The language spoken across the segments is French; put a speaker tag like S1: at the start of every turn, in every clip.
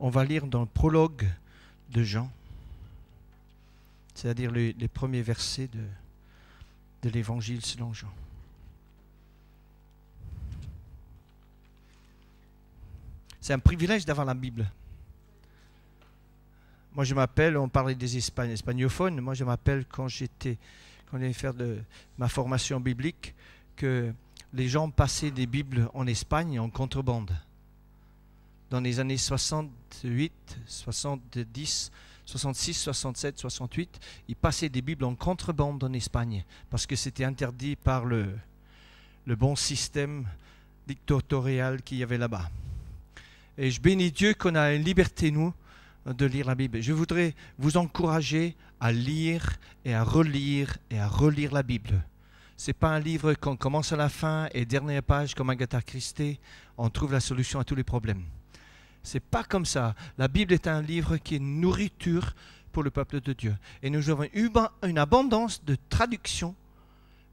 S1: On va lire dans le prologue de Jean, c'est-à-dire les premiers versets de l'Évangile selon Jean. C'est un privilège d'avoir la Bible. Moi, je m'appelle, on parlait des hispanophones, moi, je m'appelle quand on allait faire ma formation biblique, que les gens passaient des Bibles en Espagne en contrebande. Dans les années 68, 70, 66, 67, 68, ils passaient des Bibles en contrebande en Espagne, parce que c'était interdit par le bon système dictatorial qu'il y avait là-bas. Et je bénis Dieu qu'on a une liberté, nous, de lire la Bible. Je voudrais vous encourager à lire et à relire la Bible. Ce n'est pas un livre qu'on commence à la fin et dernière page comme Agatha Christie, on trouve la solution à tous les problèmes. Ce n'est pas comme ça. La Bible est un livre qui est une nourriture pour le peuple de Dieu. Et nous avons une abondance de traductions.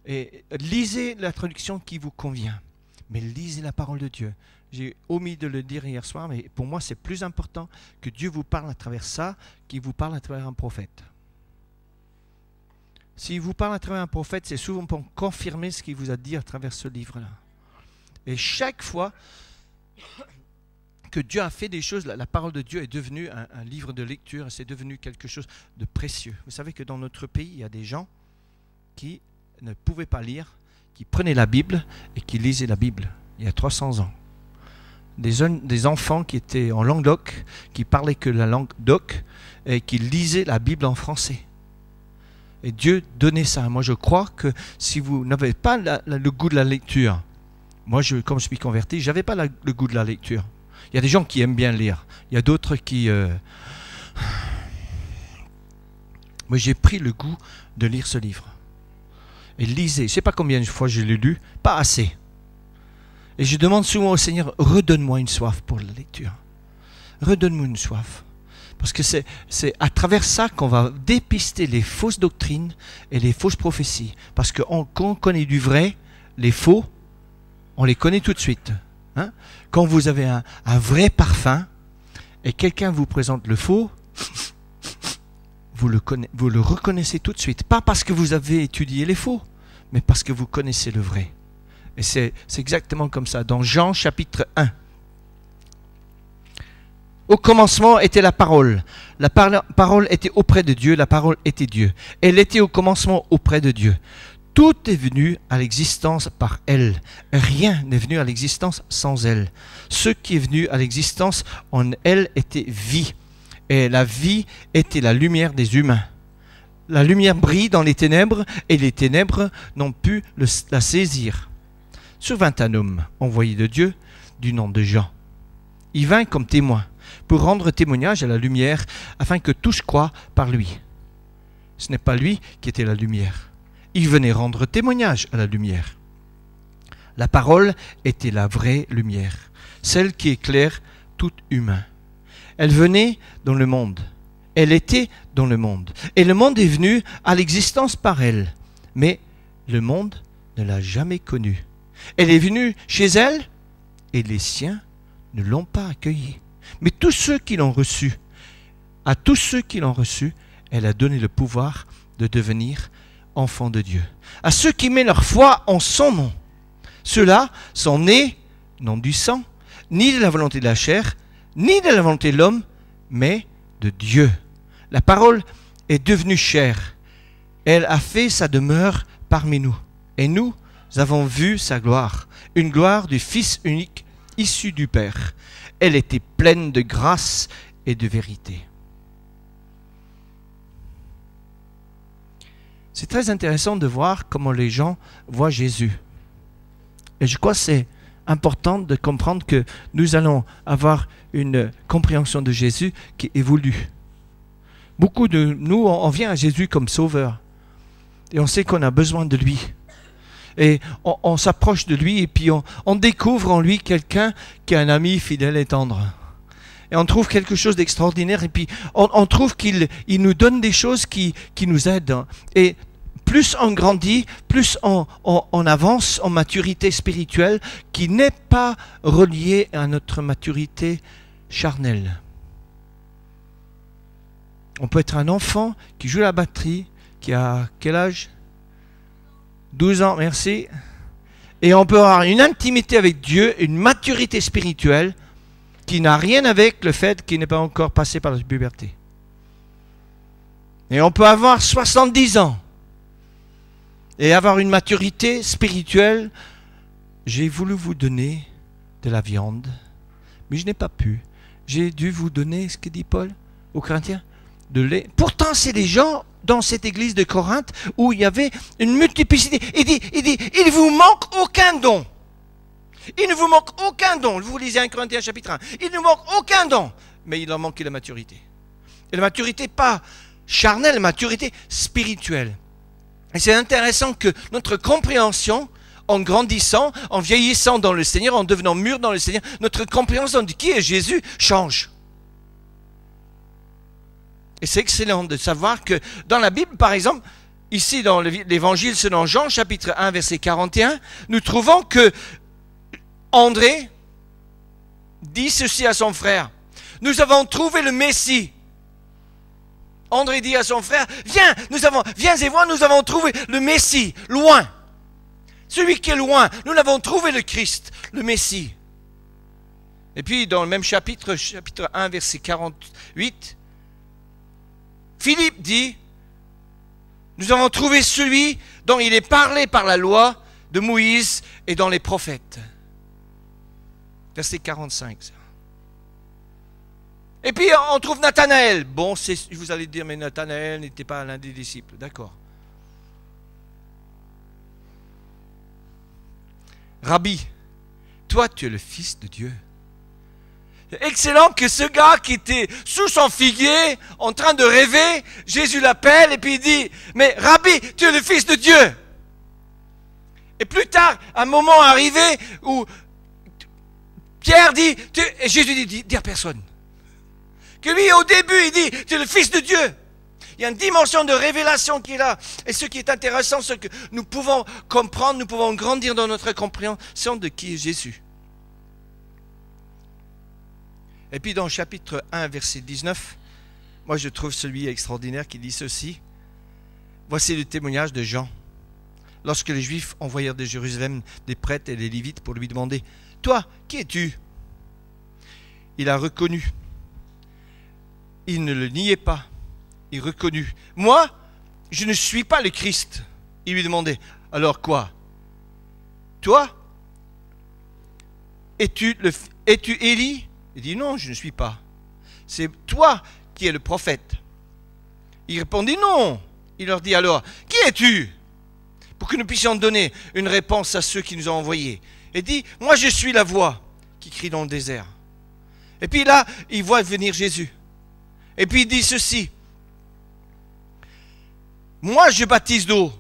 S1: Et lisez la traduction qui vous convient. Mais lisez la parole de Dieu. J'ai omis de le dire hier soir, mais pour moi c'est plus important que Dieu vous parle à travers ça qu'il vous parle à travers un prophète. S'il vous parle à travers un prophète, c'est souvent pour confirmer ce qu'il vous a dit à travers ce livre-là. Et chaque fois que Dieu a fait des choses, la parole de Dieu est devenue un livre de lecture, c'est devenu quelque chose de précieux. Vous savez que dans notre pays, il y a des gens qui ne pouvaient pas lire, qui prenaient la Bible et qui lisaient la Bible il y a 300 ans. Des enfants qui étaient en langue d'oc, qui parlaient que la langue d'oc et qui lisaient la Bible en français. Et Dieu donnait ça. Moi, je crois que si vous n'avez pas le goût de la lecture, moi, comme je suis converti, je n'avais pas le goût de la lecture. Il y a des gens qui aiment bien lire. Il y a d'autres qui... Moi, j'ai pris le goût de lire ce livre. Et lisez. Je ne sais pas combien de fois je l'ai lu. Pas assez. Et je demande souvent au Seigneur, redonne-moi une soif pour la lecture. Redonne-moi une soif. Parce que c'est à travers ça qu'on va dépister les fausses doctrines et les fausses prophéties. Parce que quand on connaît du vrai, les faux, on les connaît tout de suite. Hein? Quand vous avez un vrai parfum et quelqu'un vous présente le faux, vous le reconnaissez tout de suite. Pas parce que vous avez étudié les faux, mais parce que vous connaissez le vrai. Et c'est exactement comme ça. Dans Jean chapitre 1. Au commencement était la parole. La parole était auprès de Dieu, la parole était Dieu. Elle était au commencement auprès de Dieu. Tout est venu à l'existence par elle. Rien n'est venu à l'existence sans elle. Ce qui est venu à l'existence en elle était vie. Et la vie était la lumière des humains. La lumière brille dans les ténèbres et les ténèbres n'ont pu la saisir. Survint un homme envoyé de Dieu du nom de Jean. Il vint comme témoin pour rendre témoignage à la lumière afin que tous croient par lui. Ce n'est pas lui qui était la lumière. Il venait rendre témoignage à la lumière. La parole était la vraie lumière, celle qui éclaire tout humain. Elle venait dans le monde. Elle était dans le monde. Et le monde est venu à l'existence par elle. Mais le monde ne l'a jamais connue. Elle est venue chez elle et les siens ne l'ont pas accueillie. Mais tous ceux qui l'ont reçue, à tous ceux qui l'ont reçue, elle a donné le pouvoir de devenir enfants de Dieu. À ceux qui mettent leur foi en son nom. Ceux-là sont nés, non du sang, ni de la volonté de la chair, ni de la volonté de l'homme, mais de Dieu. La parole est devenue chair. Elle a fait sa demeure parmi nous. Et nous avons vu sa gloire, une gloire du Fils unique issu du Père. Elle était pleine de grâce et de vérité. C'est très intéressant de voir comment les gens voient Jésus. Et je crois que c'est important de comprendre que nous allons avoir une compréhension de Jésus qui évolue. Beaucoup de nous, on vient à Jésus comme sauveur. Et on sait qu'on a besoin de lui. Et on s'approche de lui et puis on découvre en lui quelqu'un qui est un ami fidèle et tendre. Et on trouve quelque chose d'extraordinaire et puis on trouve qu'il nous donne des choses qui nous aident. Et plus on grandit, plus on avance en maturité spirituelle qui n'est pas reliée à notre maturité charnelle. On peut être un enfant qui joue la batterie, qui a quel âge? 12 ans, merci. Et on peut avoir une intimité avec Dieu, une maturité spirituelle qui n'a rien avec le fait qu'il n'est pas encore passé par la puberté. Et on peut avoir 70 ans et avoir une maturité spirituelle. J'ai voulu vous donner de la viande, mais je n'ai pas pu. J'ai dû vous donner, ce que dit Paul aux Corinthiens, de lait. Pourtant, c'est des gens dans cette église de Corinthe où il y avait une multiplicité. Il dit, il ne vous manque aucun don. Il ne vous manque aucun don. Vous lisez 1 Corinthiens chapitre 1. Il ne vous manque aucun don. Mais il en manque la maturité. Et la maturité pas charnelle, la maturité spirituelle. Et c'est intéressant que notre compréhension, en grandissant, en vieillissant dans le Seigneur, en devenant mûr dans le Seigneur, notre compréhension de qui est Jésus change. Et c'est excellent de savoir que dans la Bible, par exemple, ici dans l'évangile selon Jean, chapitre 1, verset 41, nous trouvons que André dit ceci à son frère. Nous avons trouvé le Messie. André dit à son frère, viens et vois, nous avons trouvé le Messie, loin. Celui qui est loin, nous l'avons trouvé le Christ, le Messie. Et puis dans le même chapitre 1, verset 48, Philippe dit, nous avons trouvé celui dont il est parlé par la loi de Moïse et dans les prophètes. Verset 45. Et puis on trouve Nathanaël. Bon, vous allez dire, mais Nathanaël n'était pas l'un des disciples. D'accord. Rabbi, toi tu es le Fils de Dieu. Excellent que ce gars qui était sous son figuier, en train de rêver, Jésus l'appelle et puis il dit, mais Rabbi, tu es le Fils de Dieu. Et plus tard, un moment arrivé où Pierre dit, et Jésus dit à personne. Que lui, au début, il dit, tu es le Fils de Dieu. Il y a une dimension de révélation qui est là. Et ce qui est intéressant, c'est que nous pouvons comprendre, nous pouvons grandir dans notre compréhension de qui est Jésus. Et puis dans le chapitre 1, verset 19, moi je trouve celui extraordinaire qui dit ceci. Voici le témoignage de Jean. Lorsque les Juifs envoyèrent de Jérusalem des prêtres et des Lévites pour lui demander, « Toi, qui es-tu » Il a reconnu. Il ne le niait pas. Il reconnut. « Moi, je ne suis pas le Christ. » Il lui demandait, « Alors quoi ? Toi, es-tu Élie ?» Il dit, « Non, je ne suis pas. C'est toi qui es le prophète. » Il répondit, « Non. » Il leur dit alors, « Qui es-tu » pour que nous puissions donner une réponse à ceux qui nous ont envoyés. Il dit, « Moi, je suis la voix qui crie dans le désert. » Et puis là, il voit venir Jésus. Et puis il dit ceci, « Moi, je baptise d'eau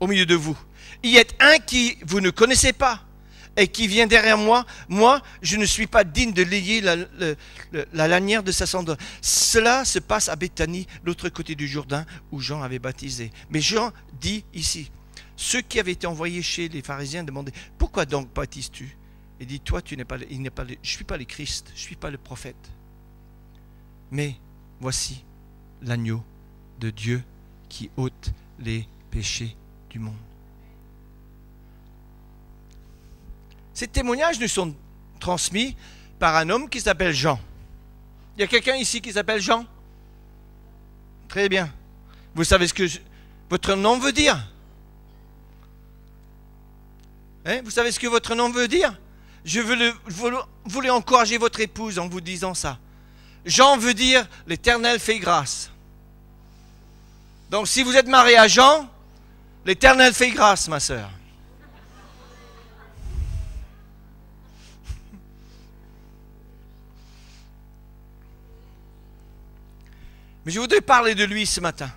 S1: au milieu de vous. Il y a un qui vous ne connaissez pas et qui vient derrière moi. Moi, je ne suis pas digne de lier la lanière de sa sandale. » Cela se passe à Béthanie, l'autre côté du Jourdain, où Jean avait baptisé. Mais Jean dit ici, ceux qui avaient été envoyés chez les pharisiens demandaient, « Pourquoi donc baptises-tu » Il dit, « Toi, je ne suis pas le Christ, je ne suis pas le prophète. Mais voici l'agneau de Dieu qui ôte les péchés du monde. » Ces témoignages nous sont transmis par un homme qui s'appelle Jean. Il y a quelqu'un ici qui s'appelle Jean? Très bien. Vous savez ce que votre nom veut dire? Hein? Vous savez ce que votre nom veut dire? Je voulais encourager votre épouse en vous disant ça. Jean veut dire l'Éternel fait grâce. Donc si vous êtes marié à Jean, l'Éternel fait grâce, ma sœur. Mais je voudrais parler de lui ce matin.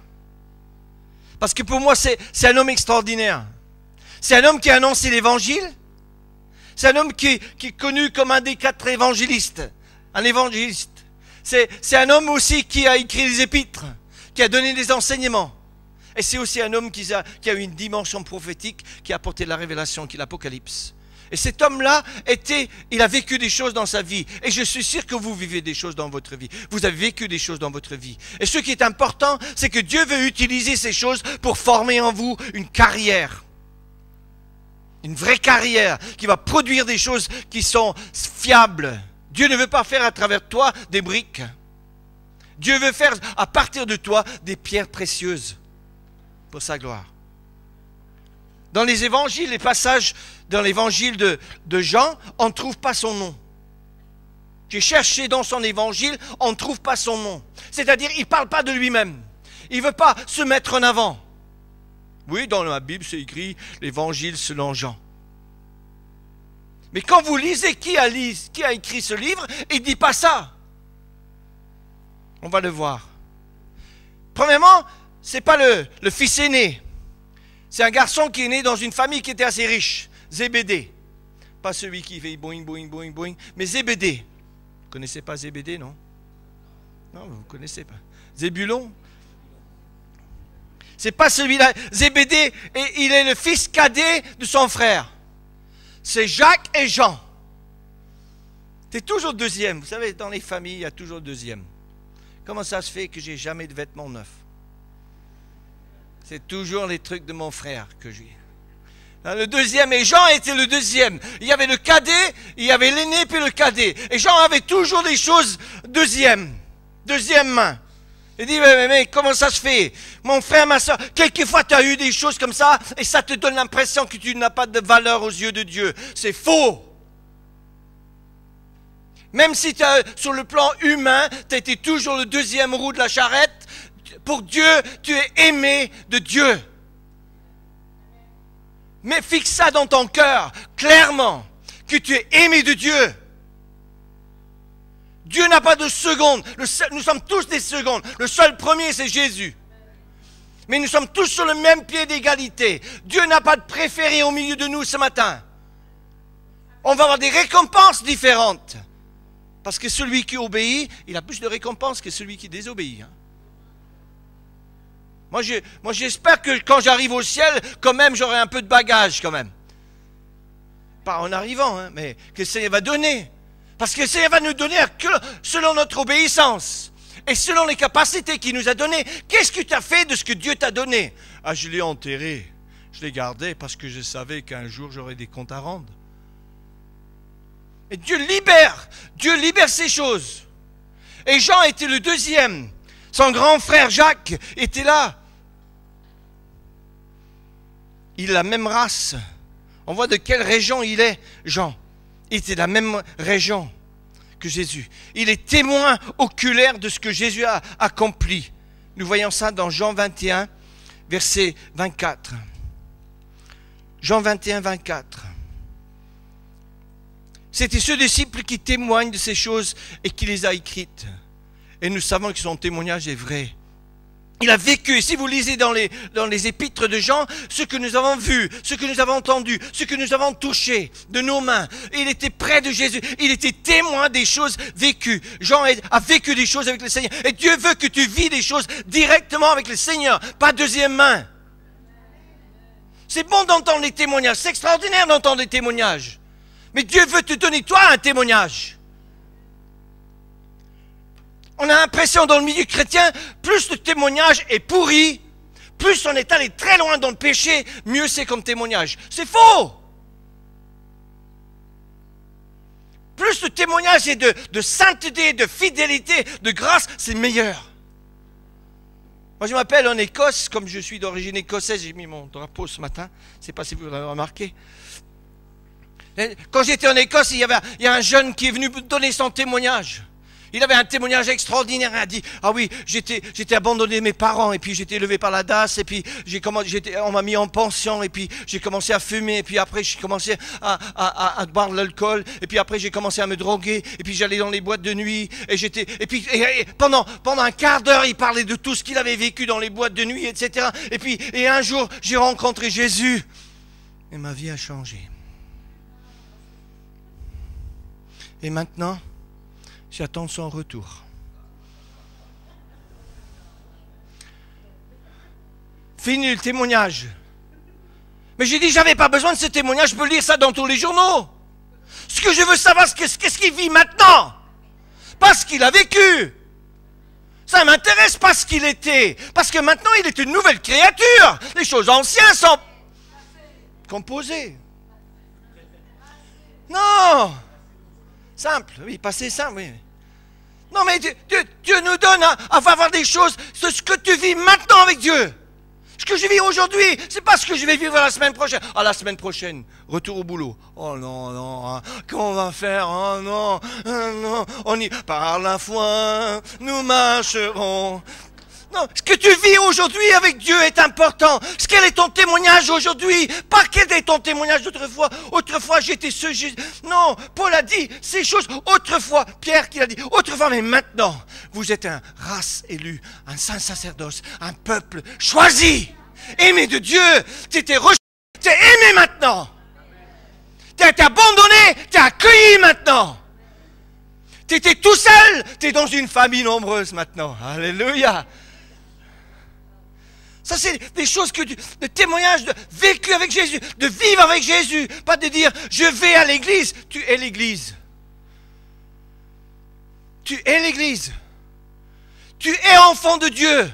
S1: Parce que pour moi, c'est un homme extraordinaire. C'est un homme qui a annoncé l'évangile. C'est un homme qui est connu comme un des 4 évangélistes. Un évangéliste. C'est un homme aussi qui a écrit les épîtres, qui a donné des enseignements. Et c'est aussi un homme qui a eu une dimension prophétique, qui a apporté la révélation, qui est l'Apocalypse. Et cet homme-là il a vécu des choses dans sa vie. Et je suis sûr que vous vivez des choses dans votre vie. Vous avez vécu des choses dans votre vie. Et ce qui est important, c'est que Dieu veut utiliser ces choses pour former en vous une carrière. Une vraie carrière qui va produire des choses qui sont fiables. Dieu ne veut pas faire à travers toi des briques. Dieu veut faire à partir de toi des pierres précieuses pour sa gloire. Dans les évangiles, les passages dans l'évangile de Jean, on ne trouve pas son nom. J'ai cherché dans son évangile, on ne trouve pas son nom. C'est-à-dire, il ne parle pas de lui-même. Il ne veut pas se mettre en avant. Oui, dans la Bible, c'est écrit l'évangile selon Jean. Mais quand vous lisez qui a écrit ce livre, il ne dit pas ça. On va le voir. Premièrement, ce n'est pas le fils aîné. C'est un garçon qui est né dans une famille qui était assez riche. Zébédée. Pas celui qui fait boing, boing, boing, boing, mais Zébédée. Vous ne connaissez pas Zébédée, non? Non, vous ne connaissez pas. Zébulon. C'est pas celui-là. Zébédée, il est le fils cadet de son frère. C'est Jacques et Jean. C'est toujours deuxième. Vous savez, dans les familles, il y a toujours deuxième. Comment ça se fait que j'ai jamais de vêtements neufs? C'est toujours les trucs de mon frère que j'ai. Le deuxième, et Jean était le deuxième. Il y avait le cadet, il y avait l'aîné, puis le cadet. Et Jean avait toujours des choses deuxième main. Il dit, mais comment ça se fait? Mon frère, ma soeur, quelquefois tu as eu des choses comme ça, et ça te donne l'impression que tu n'as pas de valeur aux yeux de Dieu. C'est faux. Même si sur le plan humain, tu as été toujours le deuxième roue de la charrette, pour Dieu, tu es aimé de Dieu. Mais fixe ça dans ton cœur, clairement, que tu es aimé de Dieu. Dieu n'a pas de seconde. Nous sommes tous des secondes. Le seul premier, c'est Jésus. Mais nous sommes tous sur le même pied d'égalité. Dieu n'a pas de préféré au milieu de nous ce matin. On va avoir des récompenses différentes. Parce que celui qui obéit, il a plus de récompenses que celui qui désobéit. Moi, j'espère que quand j'arrive au ciel, quand même, j'aurai un peu de bagage, quand même. Pas en arrivant, mais que le Seigneur va donner. Parce que le Seigneur va nous donner selon notre obéissance. Et selon les capacités qu'il nous a données. Qu'est-ce que tu as fait de ce que Dieu t'a donné? Ah, je l'ai enterré. Je l'ai gardé parce que je savais qu'un jour, j'aurais des comptes à rendre. Et Dieu libère ces choses. Et Jean était le deuxième. Son grand frère Jacques était là. Il a la même race. On voit de quelle région il est, Jean. Il était de la même région que Jésus. Il est témoin oculaire de ce que Jésus a accompli. Nous voyons ça dans Jean 21, verset 24. Jean 21, 24. C'était ce disciple qui témoigne de ces choses et qui les a écrites. Et nous savons que son témoignage est vrai. Il a vécu, et si vous lisez dans les épîtres de Jean, ce que nous avons vu, ce que nous avons entendu, ce que nous avons touché de nos mains, il était près de Jésus, il était témoin des choses vécues. Jean a vécu des choses avec le Seigneur, et Dieu veut que tu vis des choses directement avec le Seigneur, pas deuxième main. C'est bon d'entendre les témoignages, c'est extraordinaire d'entendre des témoignages, mais Dieu veut te donner toi un témoignage. On a l'impression dans le milieu chrétien, plus le témoignage est pourri, plus on est allé très loin dans le péché, mieux c'est comme témoignage. C'est faux! Plus le témoignage est de sainteté, de fidélité, de grâce, c'est meilleur. Moi je m'appelle en Écosse, comme je suis d'origine écossaise, j'ai mis mon drapeau ce matin, je ne sais pas si vous l'avez remarqué. Quand j'étais en Écosse, il y a un jeune qui est venu me donner son témoignage. Il avait un témoignage extraordinaire. Il a dit, ah oui, j'étais abandonné de mes parents, et puis j'étais élevé par la DAS, et puis on m'a mis en pension, et puis j'ai commencé à fumer, et puis après j'ai commencé à boire de l'alcool, et puis après j'ai commencé à me droguer, et puis j'allais dans les boîtes de nuit, et pendant un quart d'heure, il parlait de tout ce qu'il avait vécu dans les boîtes de nuit, etc. Et un jour, j'ai rencontré Jésus, et ma vie a changé. Et maintenant, j'attends son retour. Fini le témoignage. Mais j'ai dit, j'avais pas besoin de ce témoignage, je peux lire ça dans tous les journaux. Ce que je veux savoir, c'est qu'est-ce qu'il vit maintenant. Pas ce qu'il a vécu. Ça m'intéresse pas ce qu'il était. Parce que maintenant, il est une nouvelle créature. Les choses anciennes sont composées. Non. Simple, oui, passé simple, oui. Non, mais Dieu nous donne à avoir des choses, ce que tu vis maintenant avec Dieu. Ce que je vis aujourd'hui, c'est pas ce que je vais vivre la semaine prochaine. Ah, la semaine prochaine, retour au boulot. Oh non, non, hein, qu'on va faire? Oh non, non, on y par la foi, nous marcherons. Non, ce que tu vis aujourd'hui avec Dieu est important. Quel est ton témoignage aujourd'hui? Pas quel est ton témoignage d'autrefois? Autrefois, j'étais ce... Non, Paul a dit ces choses autrefois. Pierre qui l'a dit autrefois, mais maintenant, vous êtes un race élue, un saint sacerdoce, un peuple choisi, aimé de Dieu. Tu étais rejeté, tu es aimé maintenant. Tu as été abandonné, tu es accueilli maintenant. Tu étais tout seul, tu es dans une famille nombreuse maintenant. Alléluia. Ça, c'est des choses de témoignage, de vécu avec Jésus, de vivre avec Jésus. Pas de dire, je vais à l'église. Tu es l'église. Tu es l'église. Tu es enfant de Dieu.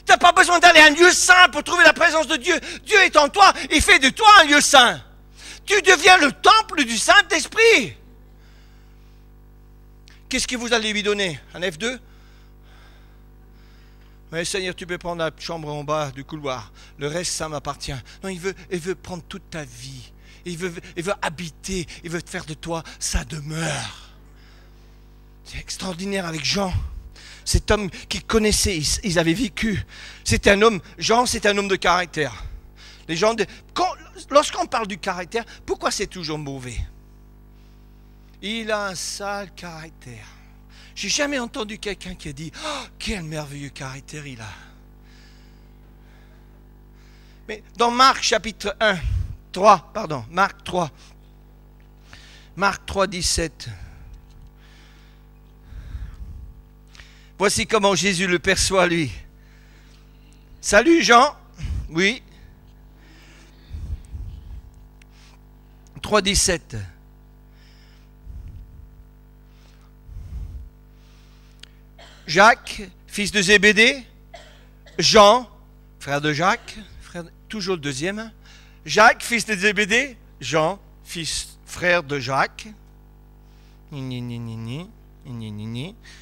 S1: Tu n'as pas besoin d'aller à un lieu saint pour trouver la présence de Dieu. Dieu est en toi et fait de toi un lieu saint. Tu deviens le temple du Saint-Esprit. Qu'est-ce que vous allez lui donner? Un F2? Oui, Seigneur, tu peux prendre la chambre en bas du couloir. Le reste, ça m'appartient. Non, il veut prendre toute ta vie. Il veut habiter. Il veut faire de toi sa demeure. C'est extraordinaire avec Jean. Cet homme qu'ils connaissaient, ils avaient vécu. C'est un homme, Jean, c'est un homme de caractère. Les gens, lorsqu'on parle du caractère, pourquoi c'est toujours mauvais? Il a un sale caractère. J'ai jamais entendu quelqu'un qui a dit « Oh, quel merveilleux caractère il a !» Mais dans Marc chapitre 3, Marc 3, 17. Voici comment Jésus le perçoit, lui. « Salut Jean !» Oui. 3, 17. Jacques, fils de Zébédée, Jean, frère de Jacques, toujours le deuxième, Jacques, fils de Zébédée, Jean, frère de Jacques,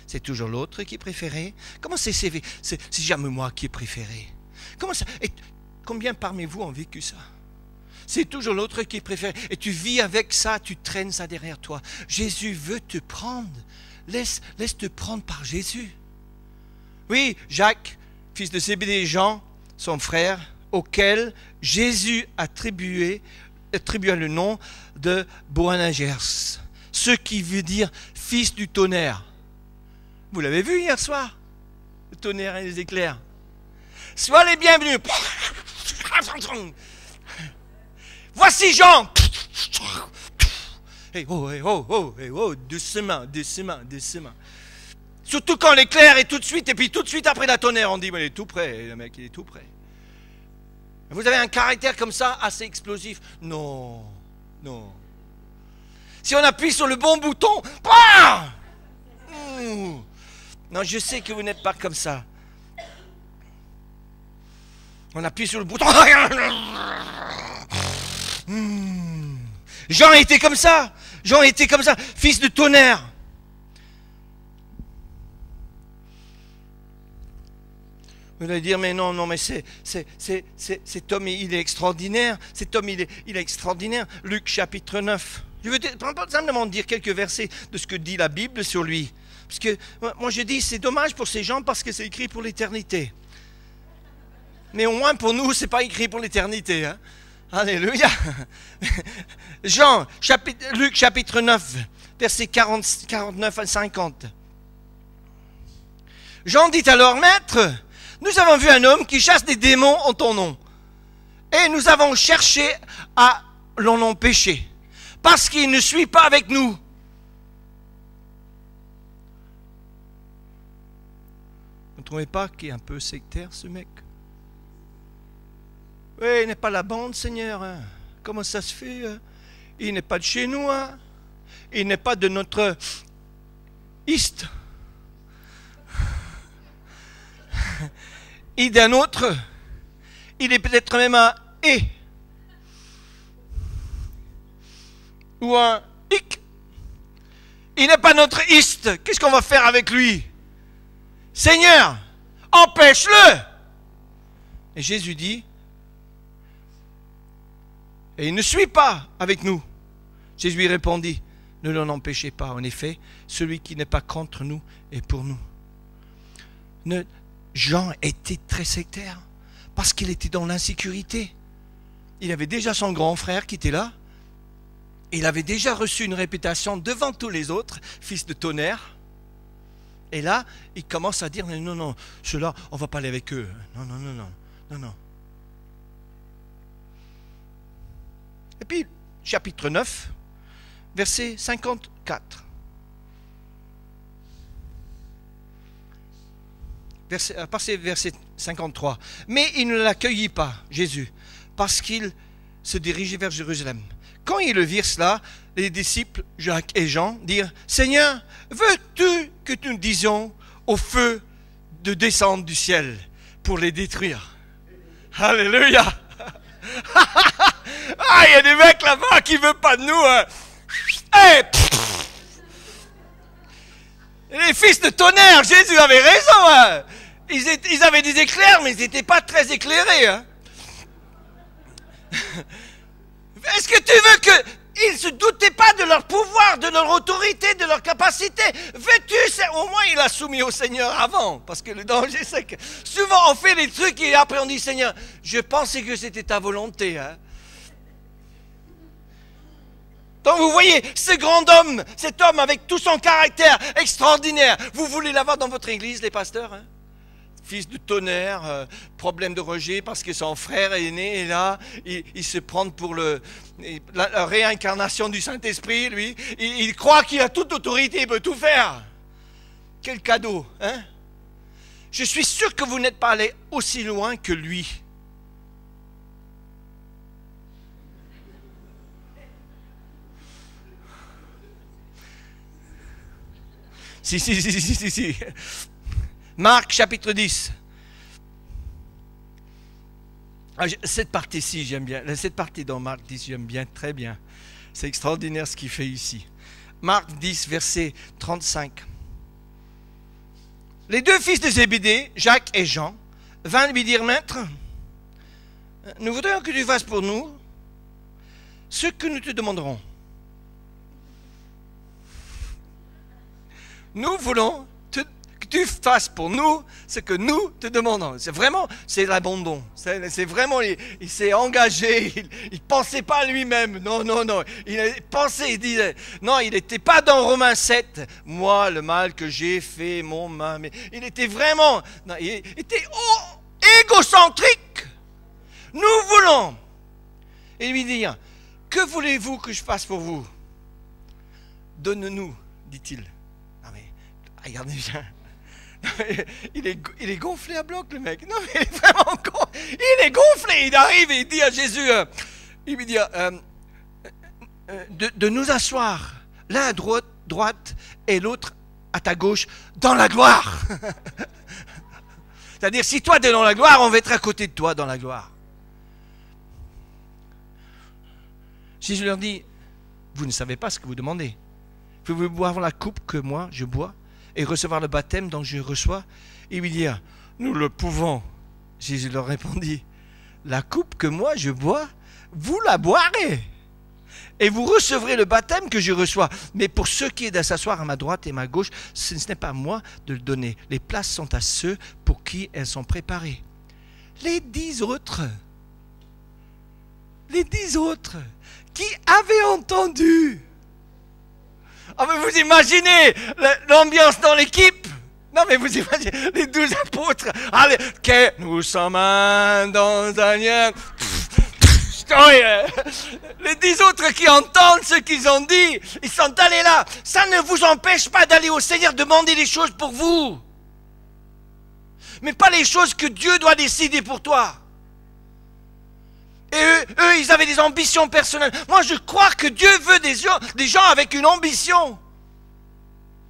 S1: c'est toujours l'autre qui est préféré. Comment c'est jamais moi qui est préféré? Comment ça? Et combien parmi vous ont vécu ça? C'est toujours l'autre qui est préféré. Et tu vis avec ça, tu traînes ça derrière toi. Jésus veut te prendre. Laisse te prendre par Jésus. Oui, Jacques, fils de Zébédée, Jean, son frère, auquel Jésus attribua le nom de Boanerges, ce qui veut dire fils du tonnerre. Vous l'avez vu hier soir, le tonnerre et les éclairs. Sois les bienvenus. Voici Jean. Hey, oh, doucement. Surtout quand l'éclair est tout de suite, et puis tout de suite après la tonnerre, on dit, mais il est tout près, le mec, il est tout près. Vous avez un caractère comme ça, assez explosif? Non. Si on appuie sur le bon bouton, non, je sais que vous n'êtes pas comme ça. On appuie sur le bouton. Jean était comme ça. Fils de tonnerre. Vous allez dire, mais non, mais cet homme, il est extraordinaire. Cet homme, il est extraordinaire. Luc chapitre 9. Je veux simplement dire quelques versets de ce que dit la Bible sur lui. Parce que moi je dis, c'est dommage pour ces gens parce que c'est écrit pour l'éternité. Mais au moins pour nous, c'est pas écrit pour l'éternité. Hein? Alléluia. Luc chapitre 9, versets 49 à 50. Jean dit alors, Maître, nous avons vu un homme qui chasse des démons en ton nom. Et nous avons cherché à l'en empêcher, parce qu'il ne suit pas avec nous. Vous ne trouvez pas qu'il est un peu sectaire, ce mec? Oui, il n'est pas la bande, Seigneur. Hein. Comment ça se fait? Hein? Il n'est pas de chez nous. Hein? Il n'est pas de notre East. Il est d'un autre. Il est peut-être même un E. Ou un hic. Il n'est pas notre East. Qu'est-ce qu'on va faire avec lui? Seigneur, empêche-le. Et Jésus dit, et il ne suit pas avec nous. Jésus lui répondit, ne l'en empêchez pas. En effet, celui qui n'est pas contre nous est pour nous. Jean était très sectaire parce qu'il était dans l'insécurité. Il avait déjà son grand frère qui était là. Il avait déjà reçu une réputation devant tous les autres, fils de tonnerre. Et là, il commence à dire, non, non, ceux-là, on ne va pas aller avec eux. Non, non, non, non, non, non. Et puis, chapitre 9, verset 54. Verset 53. Mais il ne l'accueillit pas, Jésus, parce qu'il se dirigeait vers Jérusalem. Quand ils le virent cela, les disciples, Jacques et Jean, dirent, « Seigneur, veux-tu que nous disions au feu de descendre du ciel pour les détruire ?» Alléluia. Ah, il y a des mecs là-bas qui ne veulent pas de nous. Hein. Hey, les fils de tonnerre, Jésus avait raison. Hein. Ils avaient des éclairs, mais ils n'étaient pas très éclairés. Hein. Est-ce que tu veux qu'ils ne se doutaient pas de leur pouvoir, de leur autorité, de leur capacité? Veux-tu, au moins il a soumis au Seigneur avant. Parce que le danger, c'est que souvent on fait des trucs et après on dit, Seigneur, je pensais que c'était ta volonté. Hein. Donc vous voyez, ce grand homme, cet homme avec tout son caractère extraordinaire, vous voulez l'avoir dans votre église, les pasteurs, hein? Fils de tonnerre, problème de rejet parce que son frère est né et là, il se prend pour la réincarnation du Saint-Esprit, lui. Il croit qu'il a toute autorité, il peut tout faire. Quel cadeau, hein? Je suis sûr que vous n'êtes pas allé aussi loin que lui. Si. Marc chapitre 10. Cette partie-ci, j'aime bien. Cette partie dans Marc 10, j'aime bien, très bien. C'est extraordinaire ce qu'il fait ici. Marc 10, verset 35. Les deux fils de Zébédée, Jacques et Jean, vinrent lui dire, Maître, nous voudrions que tu fasses pour nous ce que nous te demanderons. Nous voulons que tu fasses pour nous ce que nous te demandons. C'est l'abandon. C'est vraiment, il s'est engagé, il ne pensait pas à lui-même. Non. Il a pensé, il disait, non, il n'était pas dans Romains 7. Moi, le mal que j'ai fait, mon mal. Mais il était vraiment, non, il était égocentrique. Nous voulons. Et lui dit, que voulez-vous que je fasse pour vous? Donne-nous, dit-il. Regardez bien. Il est gonflé à bloc, le mec. Non, mais il est vraiment il est gonflé. Il arrive et il dit à Jésus, il lui dit, de nous asseoir l'un à droite et l'autre à ta gauche dans la gloire. C'est-à-dire, si toi tu es dans la gloire, on va être à côté de toi dans la gloire. Jésus leur dit, vous ne savez pas ce que vous demandez. Pouvez-vous boire la coupe que moi je bois et recevoir le baptême dont je reçois? Il lui dit, nous le pouvons. Jésus leur répondit, la coupe que moi je bois, vous la boirez et vous recevrez le baptême que je reçois. Mais pour ceux qui est de s'asseoir à ma droite et à ma gauche, ce n'est pas à moi de le donner. Les places sont à ceux pour qui elles sont préparées. Les 10 autres qui avaient entendu. Ah, mais vous imaginez l'ambiance dans l'équipe? Non, mais vous imaginez les 12 apôtres. Allez, que nous sommes un dans un lien. Les 10 autres qui entendent ce qu'ils ont dit, ils sont allés là. Ça ne vous empêche pas d'aller au Seigneur demander des choses pour vous. Mais pas les choses que Dieu doit décider pour toi. Et eux, ils avaient des ambitions personnelles. Moi, je crois que Dieu veut des gens avec une ambition.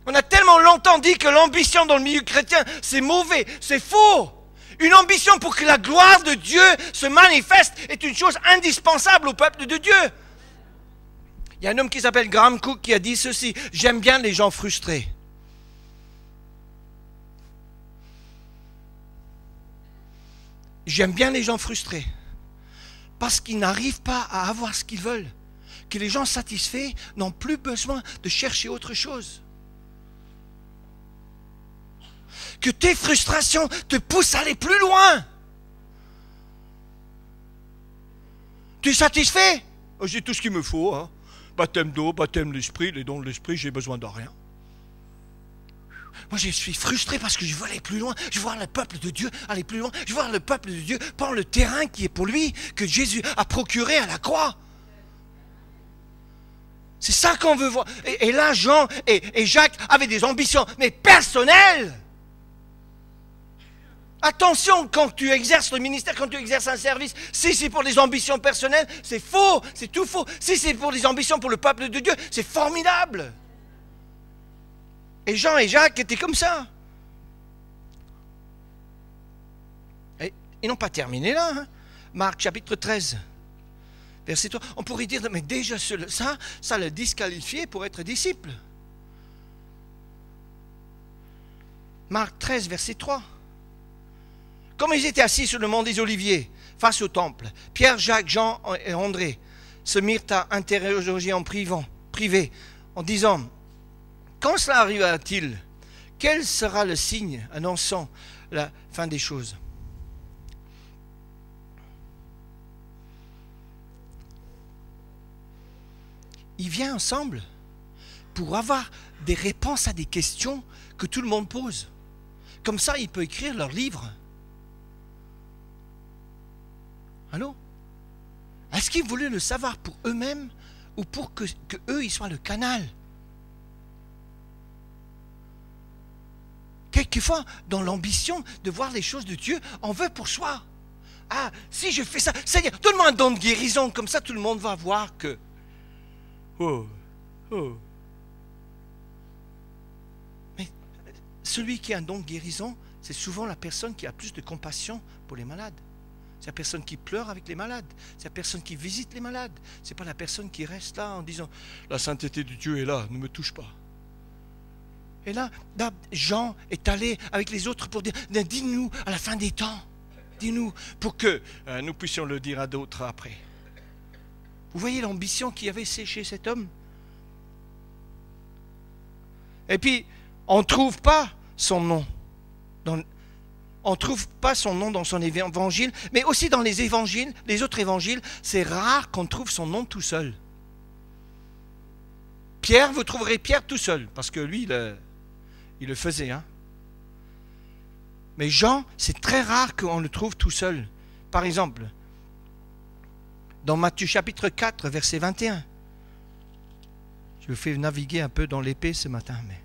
S1: On a tellement longtemps dit que l'ambition dans le milieu chrétien, c'est mauvais, c'est faux. Une ambition pour que la gloire de Dieu se manifeste est une chose indispensable au peuple de Dieu. Il y a un homme qui s'appelle Graham Cook qui a dit ceci: j'aime bien les gens frustrés. J'aime bien les gens frustrés parce qu'ils n'arrivent pas à avoir ce qu'ils veulent. Que les gens satisfaits n'ont plus besoin de chercher autre chose. Que tes frustrations te poussent à aller plus loin. Tu es satisfait? Oh, j'ai tout ce qu'il me faut. Hein. Baptême d'eau, baptême de l'esprit, les dons de l'esprit, j'ai besoin de rien. Moi, je suis frustré parce que je veux aller plus loin. Je veux voir le peuple de Dieu aller plus loin. Je veux voir le peuple de Dieu prendre le terrain qui est pour lui, que Jésus a procuré à la croix. C'est ça qu'on veut voir. Et là, Jean et Jacques avaient des ambitions, mais personnelles. Attention, quand tu exerces le ministère, quand tu exerces un service, si c'est pour des ambitions personnelles, c'est faux, c'est tout faux. Si c'est pour des ambitions pour le peuple de Dieu, c'est formidable. Et Jean et Jacques étaient comme ça. Et ils n'ont pas terminé là. Hein. Marc chapitre 13, verset 3. On pourrait dire, mais déjà ça le disqualifiait pour être disciple. Marc 13, verset 3. Comme ils étaient assis sur le mont des Oliviers, face au temple, Pierre, Jacques, Jean et André se mirent à interroger en privé, en disant: quand cela arrivera-t-il? Quel sera le signe annonçant la fin des choses? Ils viennent ensemble pour avoir des réponses à des questions que tout le monde pose. Comme ça, ils peuvent écrire leur livre. Allô? Est-ce qu'ils voulaient le savoir pour eux-mêmes ou pour que eux, ils soient le canal? Quelquefois, dans l'ambition de voir les choses de Dieu, on veut pour soi. Ah, si je fais ça, Seigneur, donne-moi un don de guérison, comme ça tout le monde va voir que... Oh. Mais celui qui a un don de guérison, c'est souvent la personne qui a plus de compassion pour les malades. C'est la personne qui pleure avec les malades. C'est la personne qui visite les malades. Ce n'est pas la personne qui reste là en disant « La sainteté de Dieu est là, ne me touche pas ». Et là, Jean est allé avec les autres pour dire, dis-nous à la fin des temps, dis-nous, pour que nous puissions le dire à d'autres après. Vous voyez l'ambition qu'il y avait chez cet homme? Et puis, on ne trouve pas son nom. On ne trouve pas son nom dans son évangile, mais aussi dans les évangiles, les autres évangiles, c'est rare qu'on trouve son nom tout seul. Pierre, vous trouverez Pierre tout seul, parce que lui, il le faisait. Hein. Mais Jean, c'est très rare qu'on le trouve tout seul. Par exemple, dans Matthieu chapitre 4, verset 21. Je vous fais naviguer un peu dans l'épée ce matin, mais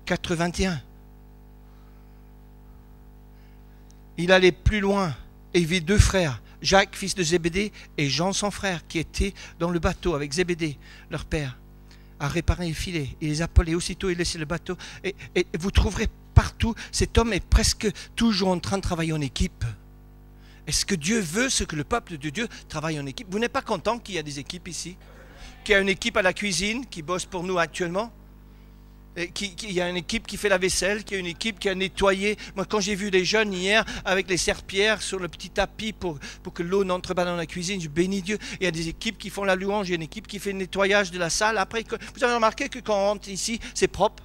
S1: 4, 21. Il allait plus loin et il vit deux frères, Jacques, fils de Zébédée, et Jean, son frère, qui étaient dans le bateau avec Zébédée, leur père, à réparer les filets. Il les appelait aussitôt, il laissait le bateau. Et vous trouverez partout, cet homme est presque toujours en train de travailler en équipe. Est-ce que Dieu veut ce que le peuple de Dieu travaille en équipe? Vous n'êtes pas content qu'il y a des équipes ici? Qu'il y a une équipe à la cuisine qui bosse pour nous actuellement? Qu'il y a une équipe qui fait la vaisselle, qu'il y a une équipe qui a nettoyé. Moi, quand j'ai vu les jeunes hier avec les serpillères sur le petit tapis pour que l'eau n'entre pas dans la cuisine, je bénis Dieu. Il y a des équipes qui font la louange, il y a une équipe qui fait le nettoyage de la salle. Après, vous avez remarqué que quand on rentre ici, c'est propre.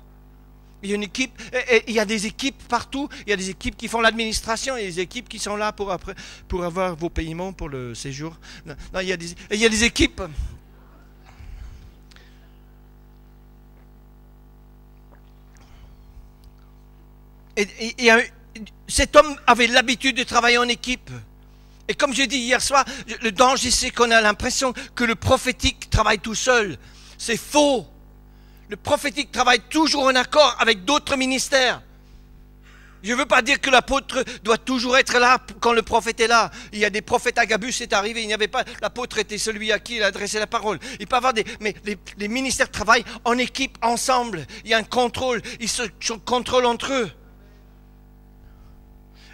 S1: Il y a une équipe, il y a des équipes partout. Il y a des équipes qui font l'administration, il y a des équipes qui sont là pour avoir vos paiements pour le séjour. Non, il y a des équipes. Et cet homme avait l'habitude de travailler en équipe. Et comme j'ai dit hier soir, le danger c'est qu'on a l'impression que le prophétique travaille tout seul. C'est faux. Le prophétique travaille toujours en accord avec d'autres ministères. Je ne veux pas dire que l'apôtre doit toujours être là quand le prophète est là. Il y a des prophètes, Agabus est arrivé, il n'y avait pas, l'apôtre était celui à qui il adressait la parole. Il peut avoir mais les ministères travaillent en équipe, ensemble. Il y a un contrôle, ils se contrôlent entre eux.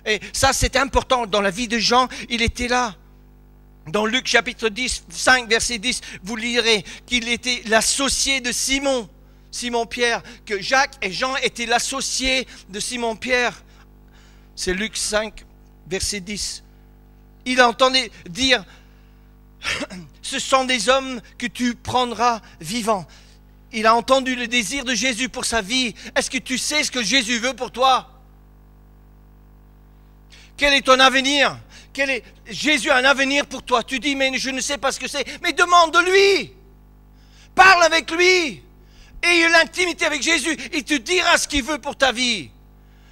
S1: Et ça, c'est important. Dans la vie de Jean, il était là. Dans Luc chapitre 10, 5, verset 10, vous lirez qu'il était l'associé de Simon. Simon-Pierre, que Jacques et Jean étaient l'associé de Simon-Pierre. C'est Luc 5, verset 10. Il a entendu dire, ce sont des hommes que tu prendras vivants. Il a entendu le désir de Jésus pour sa vie. Est-ce que tu sais ce que Jésus veut pour toi? Quel est ton avenir? Jésus a un avenir pour toi. Tu dis, mais je ne sais pas ce que c'est. Mais demande-lui. Parle avec lui. Aie l'intimité avec Jésus. Il te dira ce qu'il veut pour ta vie.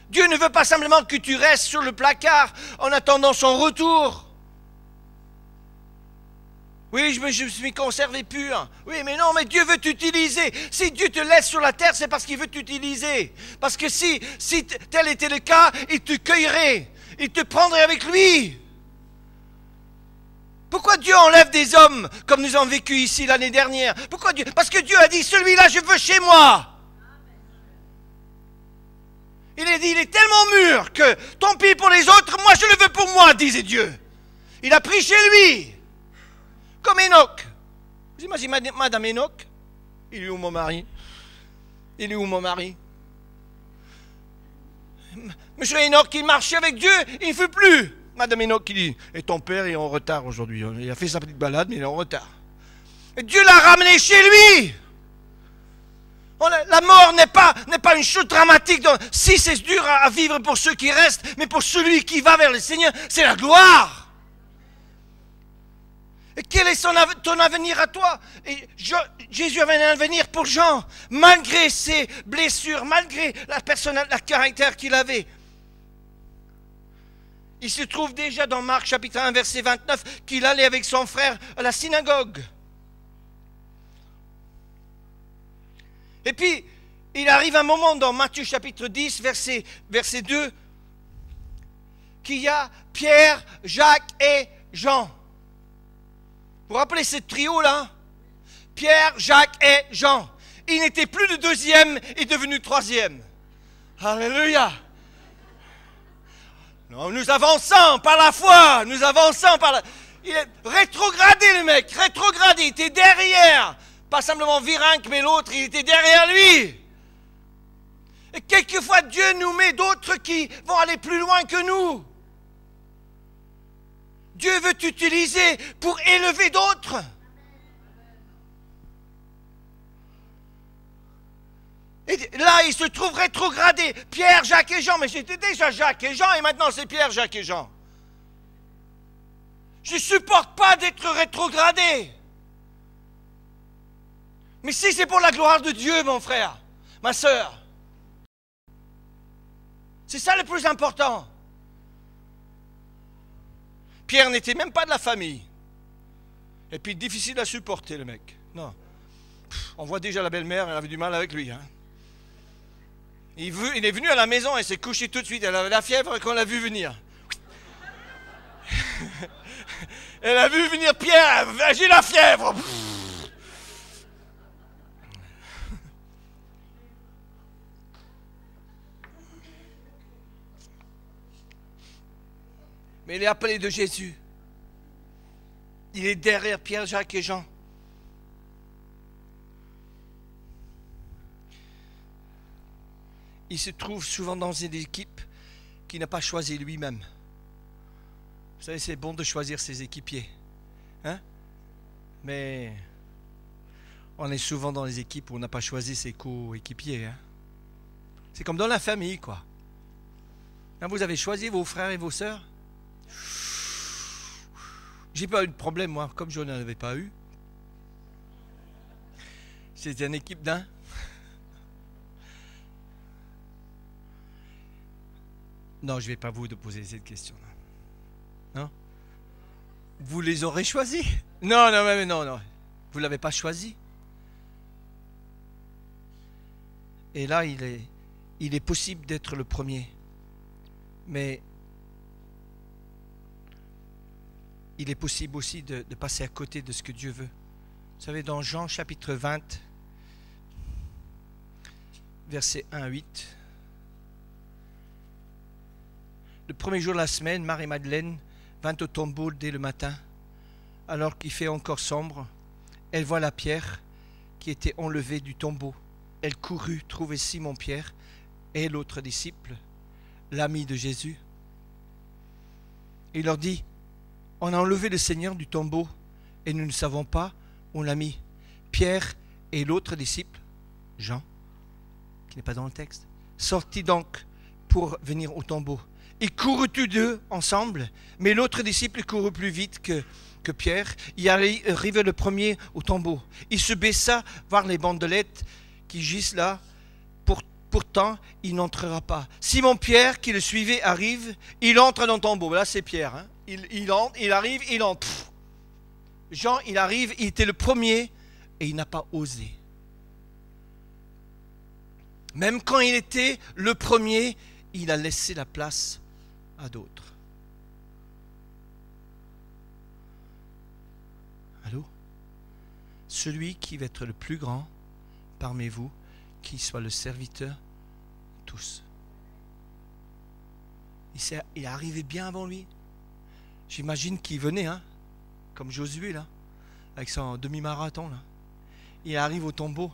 S1: Dieu ne veut pas simplement que tu restes sur le placard en attendant son retour. Oui, je me suis conservé pur. Oui, mais non, mais Dieu veut t'utiliser. Si Dieu te laisse sur la terre, c'est parce qu'il veut t'utiliser. Parce que si tel était le cas, il te cueillerait. Il te prendrait avec lui. Pourquoi Dieu enlève des hommes comme nous avons vécu ici l'année dernière? Pourquoi Dieu? Parce que Dieu a dit, celui-là, je veux chez moi. Il a dit, il est tellement mûr que tant pis pour les autres, moi je le veux pour moi, disait Dieu. Il a pris chez lui. Comme Enoch. Vous imaginez Madame Enoch? Il est où mon mari? Il est où mon mari? Monsieur Enoch, il marchait avec Dieu, il ne fait plus. Madame Enoch qui dit, et ton père est en retard aujourd'hui. Il a fait sa petite balade, mais il est en retard. Et Dieu l'a ramené chez lui. La mort n'est pas une chose dramatique. Si c'est dur à vivre pour ceux qui restent, mais pour celui qui va vers le Seigneur, c'est la gloire. Et quel est ton avenir à toi? Et Jésus avait un avenir pour Jean, malgré ses blessures, malgré la caractère qu'il avait. Il se trouve déjà dans Marc chapitre 1, verset 29, qu'il allait avec son frère à la synagogue. Et puis, il arrive un moment dans Matthieu chapitre 10, verset 2, qu'il y a Pierre, Jacques et Jean. Vous vous rappelez ce trio-là? Pierre, Jacques et Jean. Il n'était plus le deuxième, il est devenu troisième. Alléluia! Non, nous avançons par la foi, nous avançons par la... Il est rétrogradé le mec, rétrogradé, il était derrière. Pas simplement Virenque, mais l'autre, il était derrière lui. Et quelquefois, Dieu nous met d'autres qui vont aller plus loin que nous. Dieu veut t'utiliser pour élever d'autres. Et là, il se trouve rétrogradé. Pierre, Jacques et Jean. Mais c'était déjà Jacques et Jean et maintenant c'est Pierre, Jacques et Jean. Je ne supporte pas d'être rétrogradé. Mais si c'est pour la gloire de Dieu, mon frère, ma sœur, c'est ça le plus important. Pierre n'était même pas de la famille. Et puis difficile à supporter, le mec. Non. On voit déjà la belle-mère, elle avait du mal avec lui. Hein. Il est venu à la maison et s'est couché tout de suite. Elle avait la fièvre qu'on l'a vu venir. Elle a vu venir Pierre, j'ai la fièvre. Mais il est appelé de Jésus. Il est derrière Pierre, Jacques et Jean. Il se trouve souvent dans une équipe qu'il n'a pas choisi lui-même. Vous savez, c'est bon de choisir ses équipiers. Hein? Mais on est souvent dans les équipes où on n'a pas choisi ses coéquipiers. Hein? C'est comme dans la famille, quoi. Hein, vous avez choisi vos frères et vos sœurs? J'ai pas eu de problème, moi, comme je n'en avais pas eu. C'était une équipe d'un. Non, je ne vais pas vous poser cette question. Non? Vous les aurez choisis? Non, non. Vous ne l'avez pas choisi. Et là, il est possible d'être le premier. Mais il est possible aussi de passer à côté de ce que Dieu veut. Vous savez, dans Jean chapitre 20, versets 1 à 8, le premier jour de la semaine, Marie-Madeleine vint au tombeau dès le matin, alors qu'il fait encore sombre. Elle voit la pierre qui était enlevée du tombeau. Elle courut trouver Simon-Pierre et l'autre disciple, l'ami de Jésus. Il leur dit, « On a enlevé le Seigneur du tombeau et nous ne savons pas où on l'a mis. » Pierre et l'autre disciple, Jean, qui n'est pas dans le texte, sortit donc pour venir au tombeau. Ils coururent tous deux ensemble, mais l'autre disciple courut plus vite que Pierre. Il arriva le premier au tombeau. Il se baissa voir les bandelettes qui gisent là. Pourtant, il n'entrera pas. Simon-Pierre, qui le suivait, arrive. Il entre dans le tombeau. Là, c'est Pierre. Hein. Il arrive, il entre. Jean, il arrive, il était le premier et il n'a pas osé. Même quand il était le premier, il a laissé la place à d'autres. Allô? Celui qui va être le plus grand parmi vous, qui soit le serviteur de tous. Il est arrivé bien avant lui. J'imagine qu'il venait, hein, comme Josué, là, avec son demi-marathon, là. Il arrive au tombeau.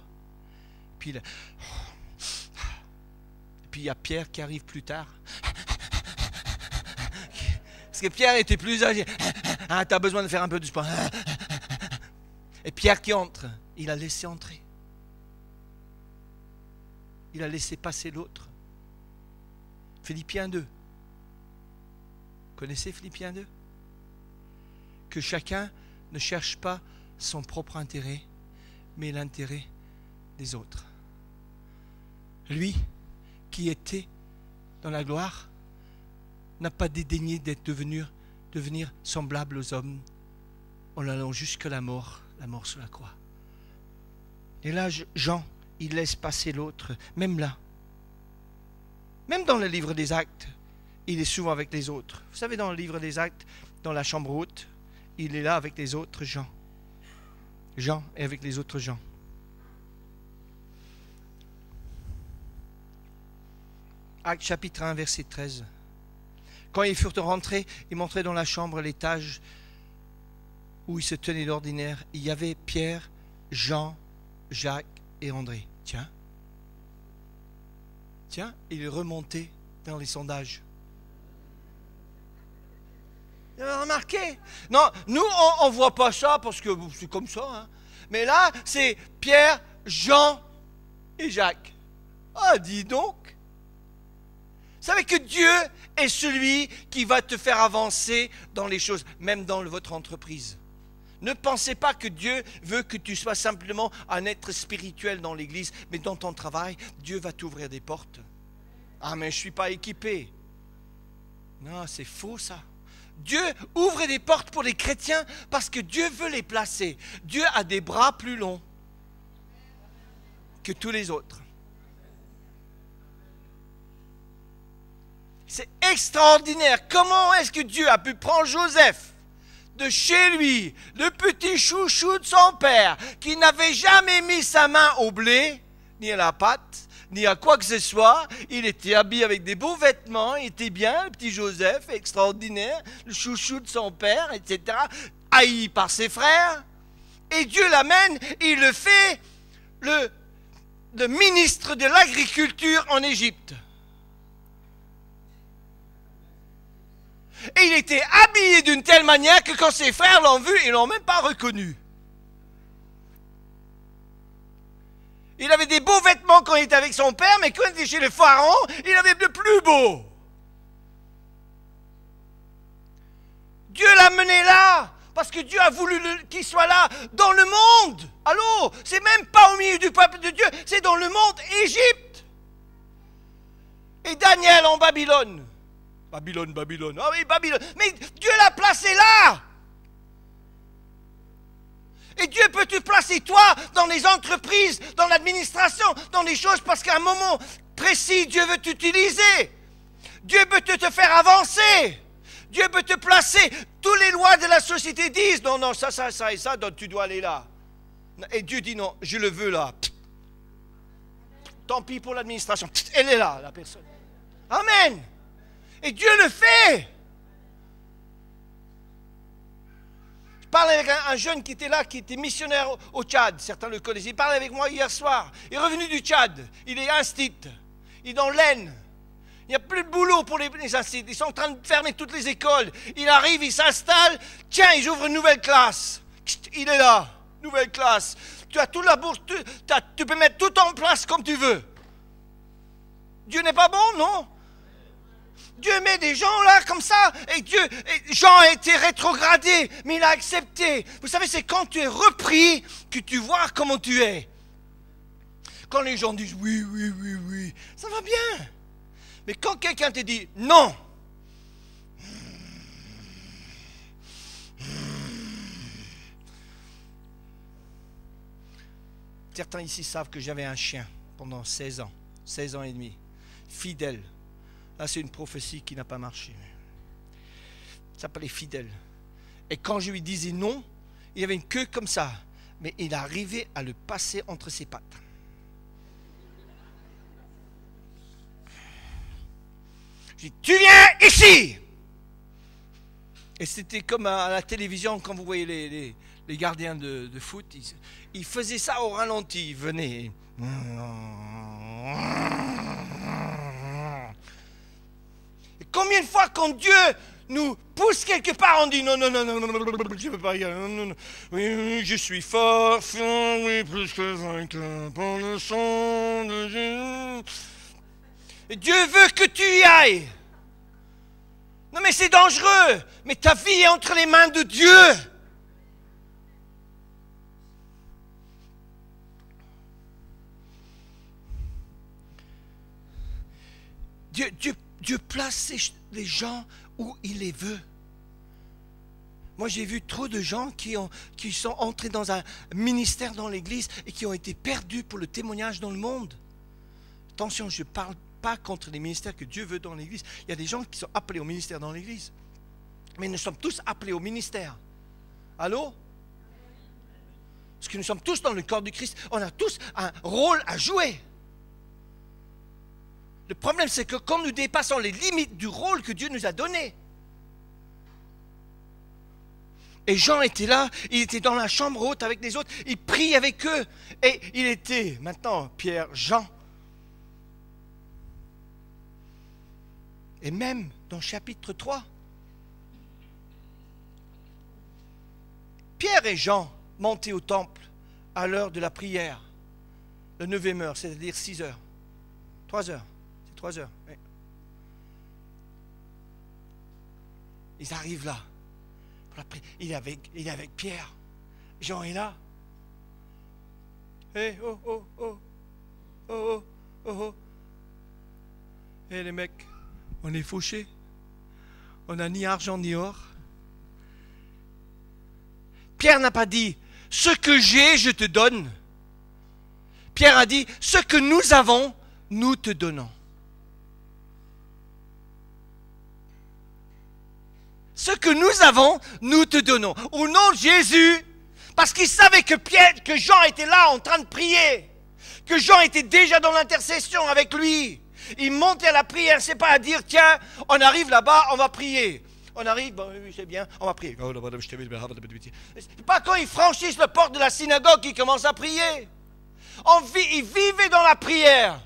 S1: Puis il y a Pierre qui arrive plus tard. Parce que Pierre était plus âgé. Ah, tu as besoin de faire un peu du sport. Et Pierre qui entre, il a laissé entrer. Il a laissé passer l'autre. Philippiens 2. Vous connaissez Philippiens 2? Que chacun ne cherche pas son propre intérêt, mais l'intérêt des autres. Lui, qui était dans la gloire, n'a pas dédaigné devenir semblable aux hommes, en allant jusqu'à la mort sur la croix. Et là, Jean, il laisse passer l'autre, même là. Même dans le livre des Actes, il est souvent avec les autres. Vous savez, dans le livre des Actes, dans la chambre haute, il est là avec les autres gens. Jean est avec les autres gens. Actes chapitre 1, verset 13. Quand ils furent rentrés, ils montraient dans la chambre l'étage où ils se tenaient d'ordinaire. Il y avait Pierre, Jean, Jacques et André. Tiens, il est remonté dans les sondages. Vous avez remarqué? Non, nous, on ne voit pas ça parce que c'est comme ça. Hein. Mais là, c'est Pierre, Jean et Jacques. Ah, dis donc. Vous savez que Dieu est celui qui va te faire avancer dans les choses, même dans votre entreprise. Ne pensez pas que Dieu veut que tu sois simplement un être spirituel dans l'église, mais dans ton travail, Dieu va t'ouvrir des portes. Ah, mais je ne suis pas équipé. Non, c'est faux ça. Dieu ouvre des portes pour les chrétiens parce que Dieu veut les placer. Dieu a des bras plus longs que tous les autres. C'est extraordinaire. Comment est-ce que Dieu a pu prendre Joseph de chez lui, le petit chouchou de son père, qui n'avait jamais mis sa main au blé, ni à la pâte, ni à quoi que ce soit. Il était habillé avec des beaux vêtements, il était bien, le petit Joseph, extraordinaire, le chouchou de son père, etc., haï par ses frères. Et Dieu l'amène, il le fait le ministre de l'agriculture en Égypte. Et il était habillé d'une telle manière que quand ses frères l'ont vu, ils ne l'ont même pas reconnu. Il avait des beaux vêtements quand il était avec son père, mais quand il était chez le pharaon, il avait de plus beau. Dieu l'a mené là, parce que Dieu a voulu qu'il soit là, dans le monde. Allô, c'est même pas au milieu du peuple de Dieu, c'est dans le monde, Égypte. Et Daniel en Babylone. Babylone. Ah oui, Babylone. Mais Dieu l'a placé là. Et Dieu peut te placer, toi, dans les entreprises, dans l'administration, dans les choses, parce qu'à un moment précis, Dieu veut t'utiliser. Dieu peut te faire avancer. Dieu peut te placer. Toutes les lois de la société disent, non, non, ça et ça, donc tu dois aller là. Et Dieu dit, non, je le veux là. Tant pis pour l'administration. Elle est là, la personne. Amen. Et Dieu le fait. Je parlais avec un jeune qui était là, qui était missionnaire au Tchad. Certains le connaissent. Il parlait avec moi hier soir. Il est revenu du Tchad. Il est instit. Il est dans l'Aisne. Il n'y a plus de boulot pour les instits. Ils sont en train de fermer toutes les écoles. Il arrive, il s'installe. Tiens, ils ouvrent une nouvelle classe. Il est là. Nouvelle classe. Tu as toute la bourse. Tu peux mettre tout en place comme tu veux. Dieu n'est pas bon, non? Dieu met des gens là comme ça, et Jean a été rétrogradé, mais il a accepté. Vous savez, c'est quand tu es repris que tu vois comment tu es. Quand les gens disent oui, oui, oui, oui, ça va bien. Mais quand quelqu'un te dit non, certains ici savent que j'avais un chien pendant 16 ans et demi, fidèle. Là, c'est une prophétie qui n'a pas marché. Ça s'appelait fidèle. Et quand je lui disais non, il avait une queue comme ça. Mais il arrivait à le passer entre ses pattes. Je dis, tu viens ici! Et c'était comme à la télévision, quand vous voyez les gardiens de foot, ils faisaient ça au ralenti. Ils venaient. Combien de fois quand Dieu nous pousse quelque part, on dit non, non, non, non, non, non, je ne veux pas y aller, non, non, oui, je suis fort, oui, plus que vainqueur, par le sang de Jésus. Et Dieu veut que tu y ailles. Non mais c'est dangereux, mais ta vie est entre les mains de Dieu. Dieu place les gens où il les veut. Moi, j'ai vu trop de gens qui sont entrés dans un ministère dans l'église et qui ont été perdus pour le témoignage dans le monde. Attention, je ne parle pas contre les ministères que Dieu veut dans l'église. Il y a des gens qui sont appelés au ministère dans l'église. Mais nous sommes tous appelés au ministère. Allô? Parce que nous sommes tous dans le corps du Christ. On a tous un rôle à jouer. Le problème, c'est que quand nous dépassons les limites du rôle que Dieu nous a donné. Et Jean était là, il était dans la chambre haute avec les autres, il prie avec eux. Et il était, maintenant, Pierre, Jean. Et même dans chapitre 3, Pierre et Jean montaient au temple à l'heure de la prière, le 9e heure, c'est-à-dire 6 heures, 3 heures. 3 heures. Oui. Ils arrivent là. Il est avec Pierre. Jean est là. Hey, oh, oh, oh. Oh, oh, oh, oh. Hey, les mecs, on est fauchés. On n'a ni argent ni or. Pierre n'a pas dit, ce que j'ai, je te donne. Pierre a dit, ce que nous avons, nous te donnons. Ce que nous avons, nous te donnons. Au nom de Jésus, parce qu'il savait que Jean était là en train de prier, que Jean était déjà dans l'intercession avec lui. Il montait à la prière, c'est pas à dire, tiens, on arrive là-bas, on va prier. On arrive, bon, oui, c'est bien, on va prier. C'est pas quand ils franchissent la porte de la synagogue qu'ils commencent à prier. Ils vivaient dans la prière.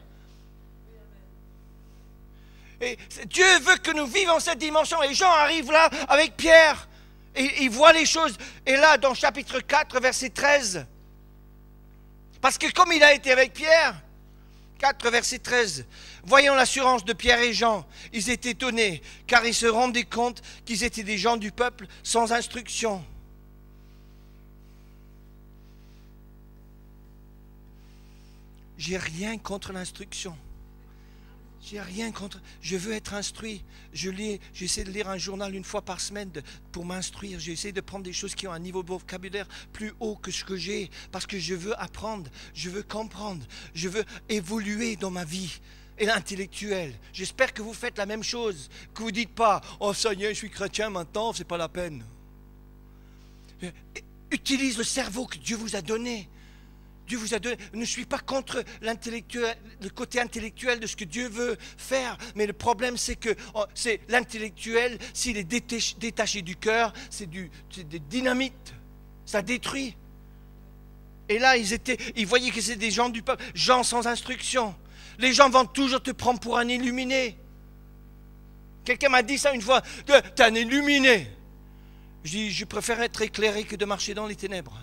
S1: Et Dieu veut que nous vivions cette dimension. Et Jean arrive là avec Pierre. Et il voit les choses. Et là, dans chapitre 4, verset 13. Parce que comme il a été avec Pierre, 4, verset 13. Voyant l'assurance de Pierre et Jean, ils étaient étonnés, car ils se rendaient compte qu'ils étaient des gens du peuple sans instruction. J'ai rien contre l'instruction. J'ai rien contre. Je veux être instruit. J'essaie de lire un journal une fois par semaine pour m'instruire. J'essaie de prendre des choses qui ont un niveau de vocabulaire plus haut que ce que j'ai, parce que je veux apprendre, je veux comprendre, je veux évoluer dans ma vie. et l'intellectuel. J'espère que vous faites la même chose, que vous ne dites pas « Oh, ça y est, je suis chrétien maintenant, c'est pas la peine. » Utilise le cerveau que Dieu vous a donné. Dieu vous a donné. Je ne suis pas contre l'intellectuel, le côté intellectuel de ce que Dieu veut faire, mais le problème c'est que c'est l'intellectuel, s'il est détaché du cœur, c'est des dynamites, ça détruit. Et là, ils voyaient que c'est des gens du peuple, gens sans instruction. Les gens vont toujours te prendre pour un illuminé. Quelqu'un m'a dit ça une fois, tu es un illuminé. Je dis, je préfère être éclairé que de marcher dans les ténèbres.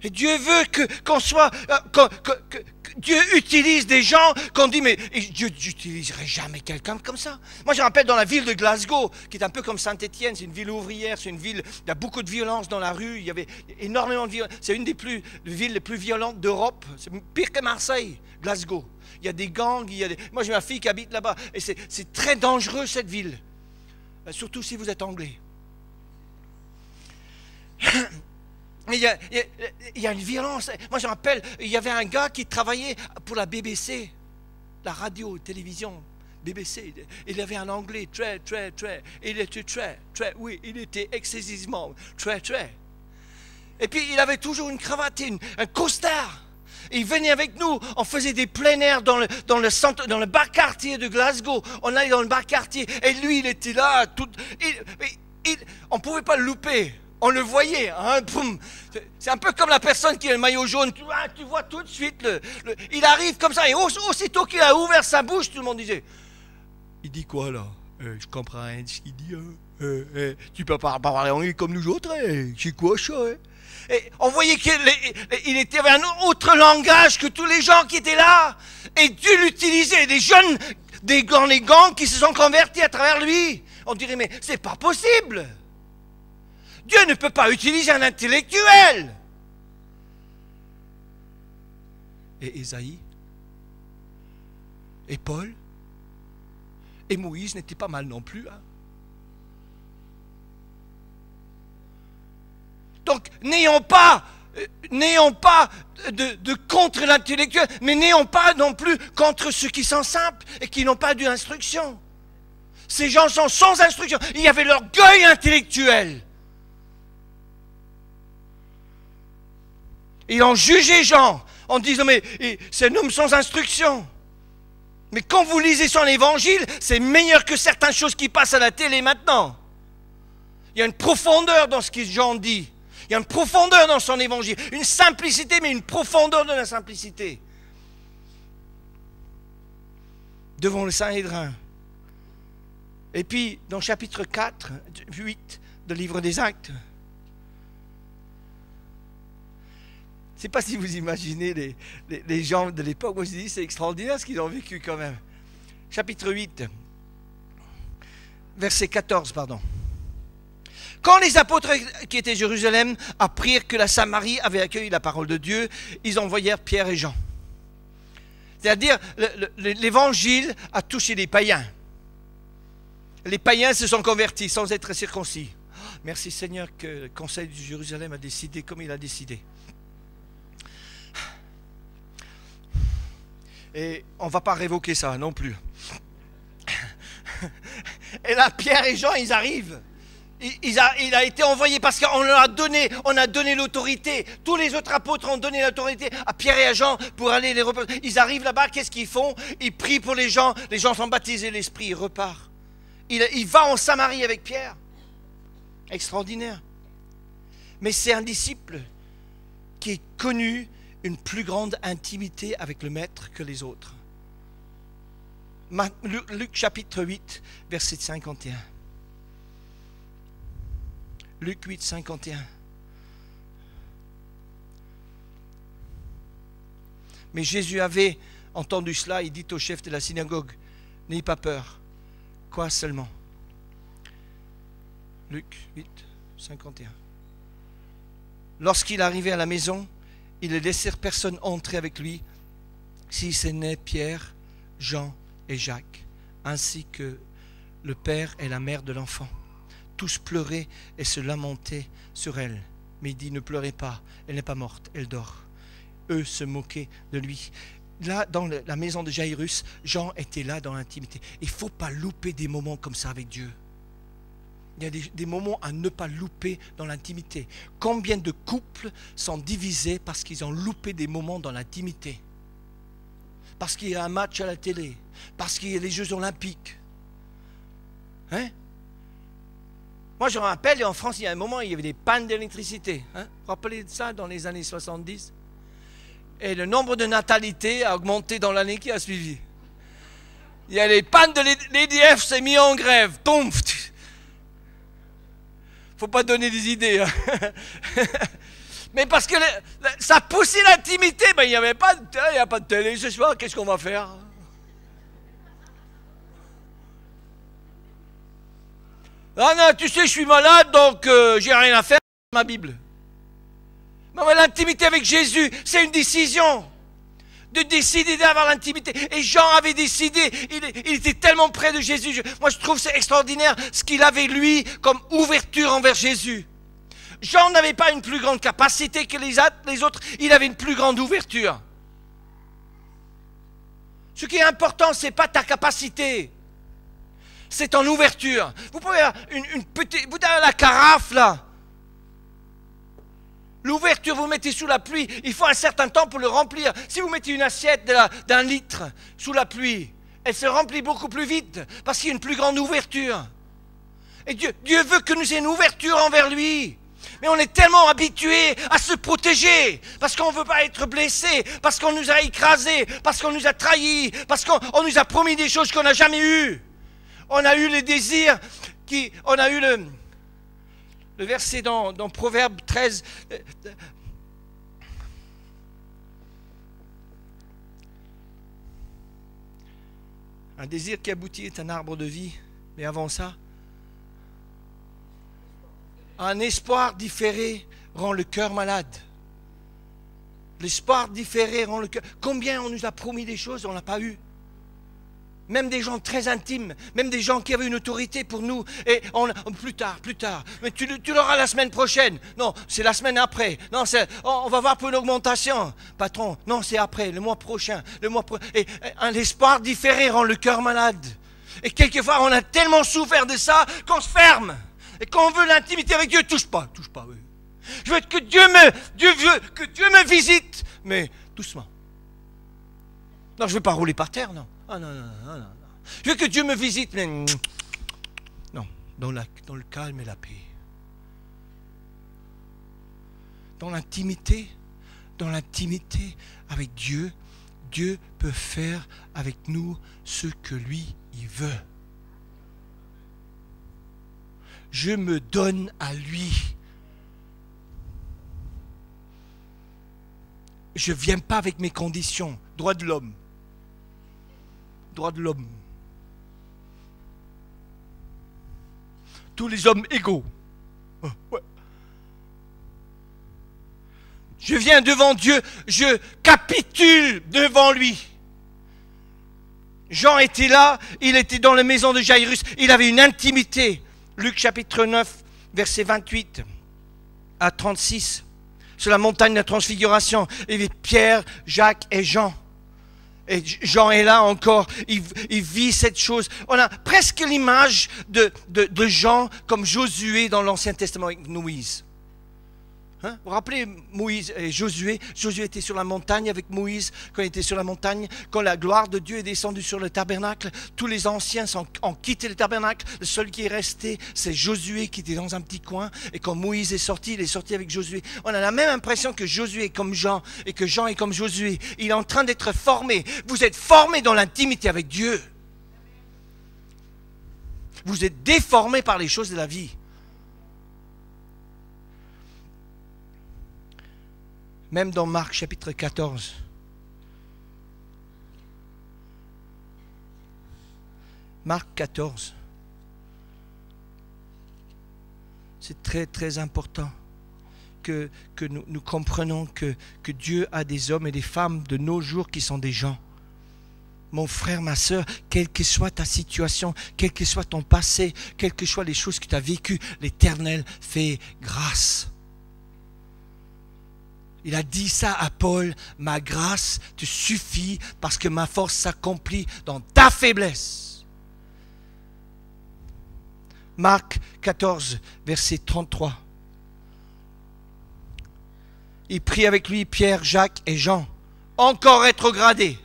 S1: Et Dieu veut qu'on soit, que Dieu utilise des gens qu'on dit, mais Dieu n'utiliserait jamais quelqu'un comme ça. Moi, je me rappelle dans la ville de Glasgow, qui est un peu comme Saint-Étienne, c'est une ville ouvrière, c'est une ville, il y a beaucoup de violence dans la rue, il y avait énormément de violence. C'est une des villes les plus violentes d'Europe, c'est pire que Marseille, Glasgow. Il y a des gangs, moi j'ai ma fille qui habite là-bas, et c'est très dangereux cette ville, surtout si vous êtes anglais. Il y a une violence. Moi, je me rappelle, il y avait un gars qui travaillait pour la BBC, la radio, télévision, BBC. Il avait un anglais très. Il était oui, il était excessivement très. Et puis, il avait toujours une cravate, un costard. Il venait avec nous, on faisait des plein air dans le bas quartier de Glasgow. On allait dans le bas quartier, et lui, il était là. On ne pouvait pas le louper. On le voyait, hein, boum. C'est un peu comme la personne qui a le maillot jaune. Tu vois tout de suite, il arrive comme ça, et aussitôt qu'il a ouvert sa bouche, tout le monde disait, il dit quoi là? Je comprends rien de ce qu'il dit. Tu peux pas parler anglais comme nous autres, c'est quoi ça? Et on voyait qu'il avait un autre langage que tous les gens qui étaient là. Et Dieu l'utilisait, des jeunes, les gangs qui se sont convertis à travers lui. On dirait, mais c'est pas possible. Dieu ne peut pas utiliser un intellectuel. Et Ésaïe, et Paul, et Moïse n'étaient pas mal non plus. Hein. Donc, n'ayons pas de contre l'intellectuel, mais n'ayons pas non plus contre ceux qui sont simples et qui n'ont pas d'instruction. Ces gens sont sans instruction. Il y avait l'orgueil intellectuel. Ils ont jugé Jean en disant, mais c'est un homme sans instruction. Mais quand vous lisez son évangile, c'est meilleur que certaines choses qui passent à la télé maintenant. Il y a une profondeur dans ce que Jean dit. Il y a une profondeur dans son évangile. Une simplicité, mais une profondeur de la simplicité. Devant le Saint-Hédrin. Et puis, dans chapitre 4, 8 du livre des Actes, je ne sais pas si vous imaginez les gens de l'époque. Moi, je dis, c'est extraordinaire ce qu'ils ont vécu quand même. Chapitre 8, verset 14, pardon. Quand les apôtres qui étaient à Jérusalem apprirent que la Samarie avait accueilli la parole de Dieu, ils envoyèrent Pierre et Jean. C'est-à-dire, l'évangile a touché les païens. Les païens se sont convertis sans être circoncis. Merci Seigneur que le conseil de Jérusalem a décidé comme il a décidé. Et on ne va pas révoquer ça non plus. Et là, Pierre et Jean, ils arrivent. Il a été envoyé parce qu'on leur a donné, on a donné l'autorité. Tous les autres apôtres ont donné l'autorité à Pierre et à Jean pour aller les représenter. Ils arrivent là-bas, qu'est-ce qu'ils font? Ils prient pour les gens sont baptisés, l'Esprit, il repart. Il va en Samarie avec Pierre. Extraordinaire. Mais c'est un disciple qui est connu une plus grande intimité avec le Maître que les autres. Luc chapitre 8, verset 51. Luc 8, 51. Mais Jésus avait entendu cela, il dit au chef de la synagogue, n'ayez pas peur, quoi seulement? Luc 8, 51. Lorsqu'il arrivait à la maison, ils ne laissèrent personne entrer avec lui, si ce n'est Pierre, Jean et Jacques, ainsi que le père et la mère de l'enfant. Tous pleuraient et se lamentaient sur elle. Mais il dit, ne pleurez pas, elle n'est pas morte, elle dort. eux se moquaient de lui. Là, dans la maison de Jairus, Jean était là dans l'intimité. Il ne faut pas louper des moments comme ça avec Dieu. Il y a des moments à ne pas louper dans l'intimité. Combien de couples sont divisés parce qu'ils ont loupé des moments dans l'intimité? Parce qu'il y a un match à la télé, parce qu'il y a les Jeux Olympiques. Hein? Moi, je me rappelle, en France, il y a un moment, il y avait des pannes d'électricité. Hein? Vous vous rappelez de ça dans les années 70? Et le nombre de natalité a augmenté dans l'année qui a suivi. Il y a les pannes de l'EDF s'est mis en grève. Toum! Faut pas donner des idées. Hein? Mais parce que ça poussait l'intimité, ben, il n'y a pas de télé ce soir, qu'est-ce qu'on va faire? Ah non, tu sais, je suis malade, donc j'ai rien à faire, ma Bible. Mais l'intimité avec Jésus, c'est une décision. De décider d'avoir l'intimité. Et Jean avait décidé, il était tellement près de Jésus. Moi, je trouve c'est extraordinaire ce qu'il avait, lui, comme ouverture envers Jésus. Jean n'avait pas une plus grande capacité que les autres, il avait une plus grande ouverture. Ce qui est important, ce n'est pas ta capacité, c'est ton ouverture. Vous pouvez avoir une petite, vous avez la carafe là. L'ouverture, vous mettez sous la pluie, il faut un certain temps pour le remplir. Si vous mettez une assiette d'un litre sous la pluie, elle se remplit beaucoup plus vite parce qu'il y a une plus grande ouverture. Et Dieu veut que nous ayons une ouverture envers lui. Mais on est tellement habitués à se protéger parce qu'on ne veut pas être blessé, parce qu'on nous a écrasés, parce qu'on nous a trahis, parce qu'on nous a promis des choses qu'on n'a jamais eues. On a eu les désirs, on a eu le verset dans Proverbe 13. Un désir qui aboutit est un arbre de vie. Mais avant ça, un espoir différé rend le cœur malade. L'espoir différé rend le cœur. Combien on nous a promis des choses, on ne l'a pas eu. Même des gens très intimes, même des gens qui avaient une autorité pour nous. Et plus tard. Mais tu l'auras la semaine prochaine. Non, c'est la semaine après. Non, on va voir pour une augmentation. Patron, non, c'est après, le mois prochain. Et un espoir différé rend le cœur malade. Et quelquefois, on a tellement souffert de ça qu'on se ferme. Et quand on veut l'intimité avec Dieu, touche pas. Oui. Je veux que Dieu me visite, mais doucement. Non, je ne veux pas rouler par terre, non. Ah non. Je veux que Dieu me visite, mais non, dans le calme et la paix. Dans l'intimité avec Dieu, Dieu peut faire avec nous ce que lui, il veut. Je me donne à lui. Je ne viens pas avec mes conditions. Droit de l'homme. Tous les hommes égaux. Ouais. Je viens devant Dieu, je capitule devant lui. Jean était là, il était dans la maison de Jairus, il avait une intimité. Luc chapitre 9, verset 28 à 36. Sur la montagne de la transfiguration, il y avait Pierre, Jacques et Jean. Et Jean est là encore, il vit cette chose. On a presque l'image de Jean comme Josué dans l'Ancien Testament avec Moïse. Hein? Vous vous rappelez Moïse et Josué? Josué était sur la montagne avec Moïse quand il était sur la montagne. Quand la gloire de Dieu est descendue sur le tabernacle, tous les anciens ont quitté le tabernacle. Le seul qui est resté, c'est Josué qui était dans un petit coin. Et quand Moïse est sorti, il est sorti avec Josué. On a la même impression que Josué est comme Jean et que Jean est comme Josué. Il est en train d'être formé. Vous êtes formé dans l'intimité avec Dieu. Vous êtes déformé par les choses de la vie. Même dans Marc chapitre 14. Marc 14. C'est très très important que nous comprenions que Dieu a des hommes et des femmes de nos jours qui sont des gens. Mon frère, ma soeur, quelle que soit ta situation, quel que soit ton passé, quelles que soient les choses que tu as vécues, l'Éternel fait grâce. Il a dit ça à Paul, ma grâce te suffit parce que ma force s'accomplit dans ta faiblesse. Marc 14, verset 33. Il prit avec lui Pierre, Jacques et Jean, encore rétrogradés.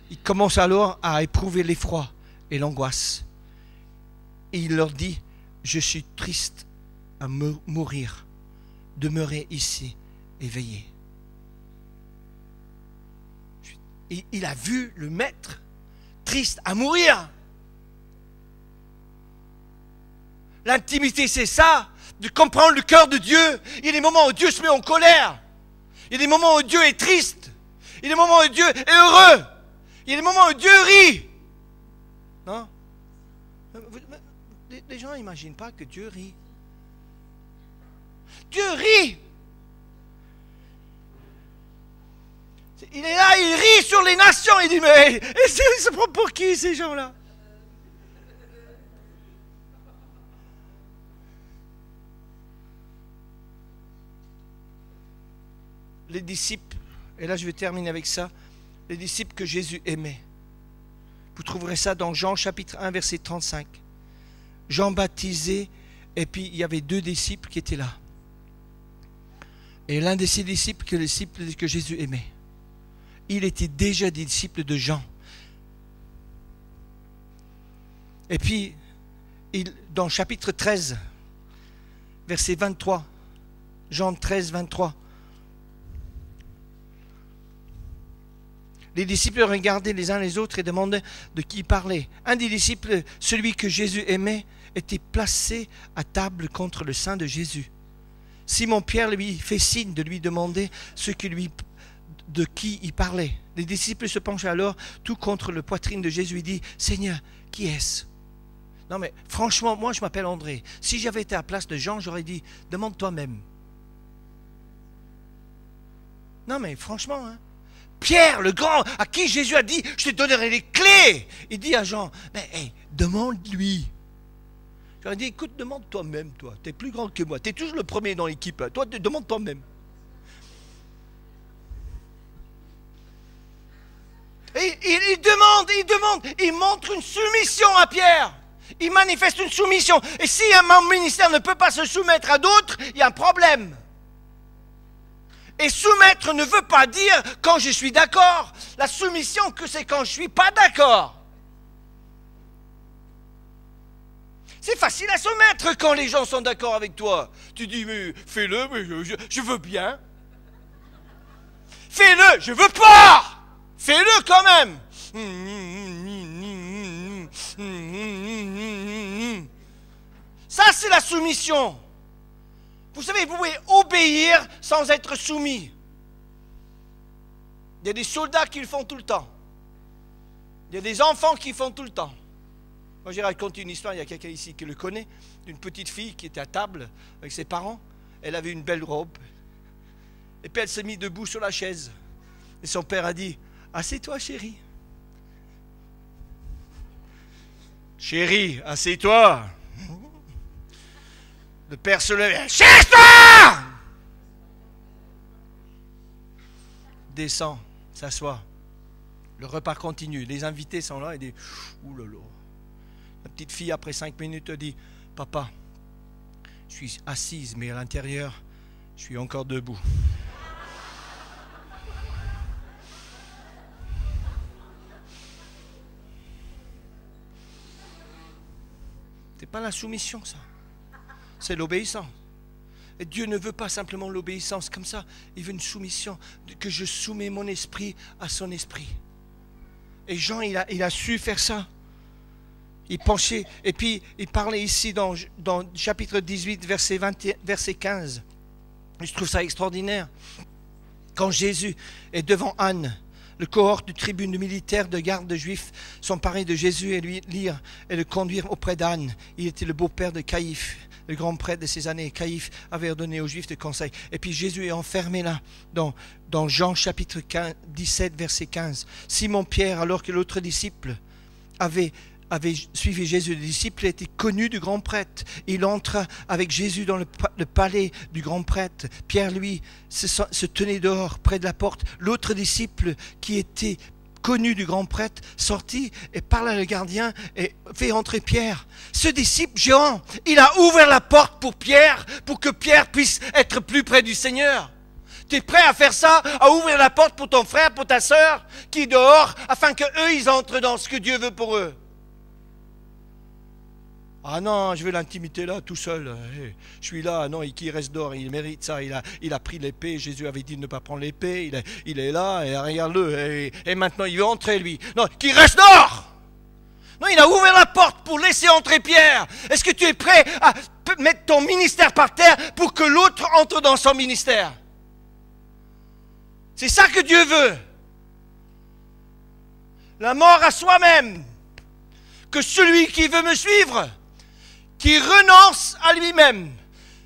S1: Il commence alors à éprouver l'effroi et l'angoisse. Et il leur dit, je suis triste à mourir, demeurez ici et veillez. Et il a vu le maître triste à mourir. L'intimité, c'est ça, de comprendre le cœur de Dieu. Il y a des moments où Dieu se met en colère. Il y a des moments où Dieu est triste. Il y a des moments où Dieu est heureux. Il y a des moments où Dieu rit. Non? Les gens n'imaginent pas que Dieu rit. Dieu rit. Il est là, il rit sur les nations. Il dit, mais il se prend pour qui ces gens-là? Les disciples, et là je vais terminer avec ça, les disciples que Jésus aimait. Vous trouverez ça dans Jean chapitre 1 verset 35. Jean baptisé, et puis il y avait 2 disciples qui étaient là. Et l'un de ces disciples, que les disciples que Jésus aimait, il était déjà disciple de Jean. Et puis, dans chapitre 13, verset 23, Jean 13, 23, les disciples regardaient les uns les autres et demandaient de qui il parlait. Un des disciples, celui que Jésus aimait, était placé à table contre le sein de Jésus. Simon-Pierre lui fait signe de lui demander de qui il parlait. Les disciples se penchent alors tout contre le poitrine de Jésus et dit, Seigneur, qui est-ce? Non mais franchement, moi je m'appelle André. Si j'avais été à la place de Jean, j'aurais dit, demande toi-même. Non mais franchement, hein. Pierre, le grand, à qui Jésus a dit, je te donnerai les clés. Il dit à Jean, mais hey, demande-lui. J'aurais dit, écoute, demande toi-même, toi. Tu es plus grand que moi. Tu es toujours le premier dans l'équipe. Toi, demande toi-même. Et il demande, il montre une soumission à Pierre. Il manifeste une soumission. Et si un ministère ne peut pas se soumettre à d'autres, il y a un problème. Et soumettre ne veut pas dire quand je suis d'accord. La soumission, c'est quand je ne suis pas d'accord. C'est facile à soumettre quand les gens sont d'accord avec toi. Tu dis, mais fais-le, mais je veux bien. Fais-le, je veux pas. Fais-le quand même. Ça, c'est la soumission. Vous savez, vous pouvez obéir sans être soumis. Il y a des soldats qui le font tout le temps. Il y a des enfants qui le font tout le temps. Moi, j'ai raconté une histoire, il y a quelqu'un ici qui le connaît, d'une petite fille qui était à table avec ses parents. Elle avait une belle robe. Et puis elle s'est mise debout sur la chaise. Et son père a dit, assieds-toi, chérie. Chérie, assieds-toi. Le père se lève. Cherche-toi! Descend, s'assoit. Le repas continue. Les invités sont là et disent, ouh là là. La petite fille, après 5 minutes, dit, papa, je suis assise, mais à l'intérieur, je suis encore debout. C'est pas la soumission, ça. C'est l'obéissance. Et Dieu ne veut pas simplement l'obéissance comme ça. Il veut une soumission, que je soumets mon esprit à son esprit. Et Jean, il a su faire ça. Il penchait, et puis il parlait ici dans chapitre 18, verset 15. Je trouve ça extraordinaire. Quand Jésus est devant Anne, le cohorte du tribune militaire de garde de Juifs s'emparait de Jésus et lui lire et le conduire auprès d'Anne. Il était le beau-père de Caïphe, le grand prêtre de ces années. Caïphe avait ordonné aux Juifs de conseil. Et puis Jésus est enfermé là, dans Jean chapitre 17, verset 15. Simon-Pierre, alors que l'autre disciple avait suivi Jésus, le disciple était connu du grand prêtre. Il entre avec Jésus dans le palais du grand prêtre. Pierre, lui, se tenait dehors, près de la porte. L'autre disciple, qui était connu du grand prêtre, sortit et parla à le gardien et fait entrer Pierre. Ce disciple Jean, il a ouvert la porte pour Pierre, pour que Pierre puisse être plus près du Seigneur. Tu es prêt à faire ça, à ouvrir la porte pour ton frère, pour ta sœur, qui est dehors, afin qu'eux, ils entrent dans ce que Dieu veut pour eux? Ah non, je veux l'intimité là, tout seul. Je suis là, non, qui reste dehors, il mérite ça. Il a pris l'épée, Jésus avait dit de ne pas prendre l'épée. Il est là, et regarde-le. Et maintenant, il veut entrer, lui. Non, qui reste dehors! Non, il a ouvert la porte pour laisser entrer Pierre. Est-ce que tu es prêt à mettre ton ministère par terre pour que l'autre entre dans son ministère? C'est ça que Dieu veut. La mort à soi-même. Que celui qui veut me suivre, qui renonce à lui-même,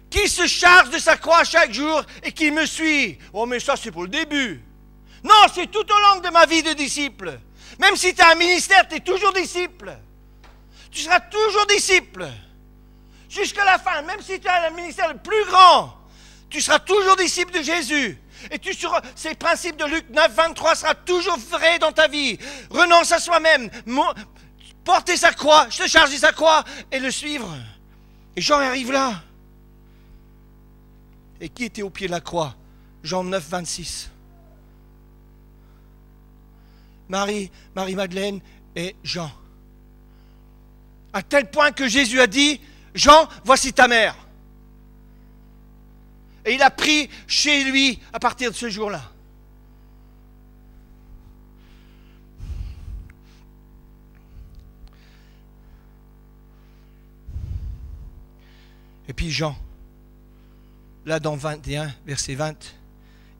S1: qui se charge de sa croix chaque jour et qui me suit. Oh, mais ça, c'est pour le début. Non, c'est tout au long de ma vie de disciple. Même si tu as un ministère, tu es toujours disciple. Tu seras toujours disciple. Jusqu'à la fin, même si tu as un ministère le plus grand, tu seras toujours disciple de Jésus. Et ces principes de Luc 9, 23 sera toujours vrai dans ta vie. Renonce à soi-même. Porter sa croix, se charger sa croix et le suivre. Et Jean arrive là. Et qui était au pied de la croix? Jean 9, 26. Marie-Madeleine et Jean. À tel point que Jésus a dit, Jean, voici ta mère. Et il a pris chez lui à partir de ce jour-là. Et puis Jean, là dans 21, verset 20,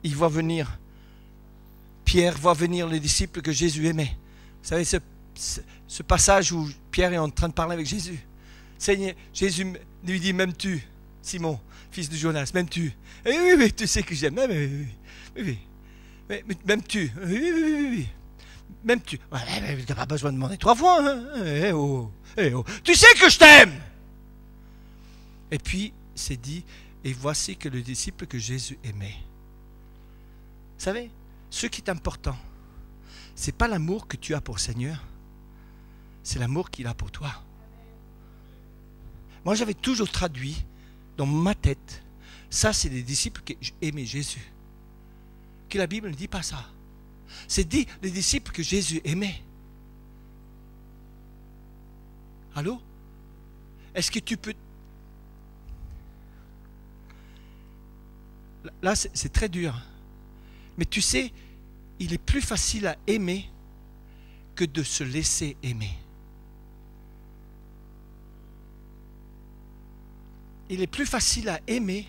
S1: il voit venir, Pierre voit venir les disciples que Jésus aimait. Vous savez, ce passage où Pierre est en train de parler avec Jésus. Seigneur, Jésus lui dit, m'aimes-tu, Simon, fils de Jonas, m'aimes-tu? Eh oui, oui, tu sais que j'aime, oui. M'aimes-tu? Oui. M'aimes-tu? Ouais, tu n'as pas besoin de demander 3 fois. Hein? Tu sais que je t'aime! Et puis, c'est dit, et voici que le disciple que Jésus aimait. Vous savez, ce qui est important, ce n'est pas l'amour que tu as pour le Seigneur, c'est l'amour qu'il a pour toi. Moi, j'avais toujours traduit dans ma tête, ça, c'est les disciples qui aimaient Jésus. Que la Bible ne dit pas ça. C'est dit les disciples que Jésus aimait. Allô? Est-ce que tu peux... Là, c'est très dur. Mais tu sais, il est plus facile à aimer que de se laisser aimer. Il est plus facile à aimer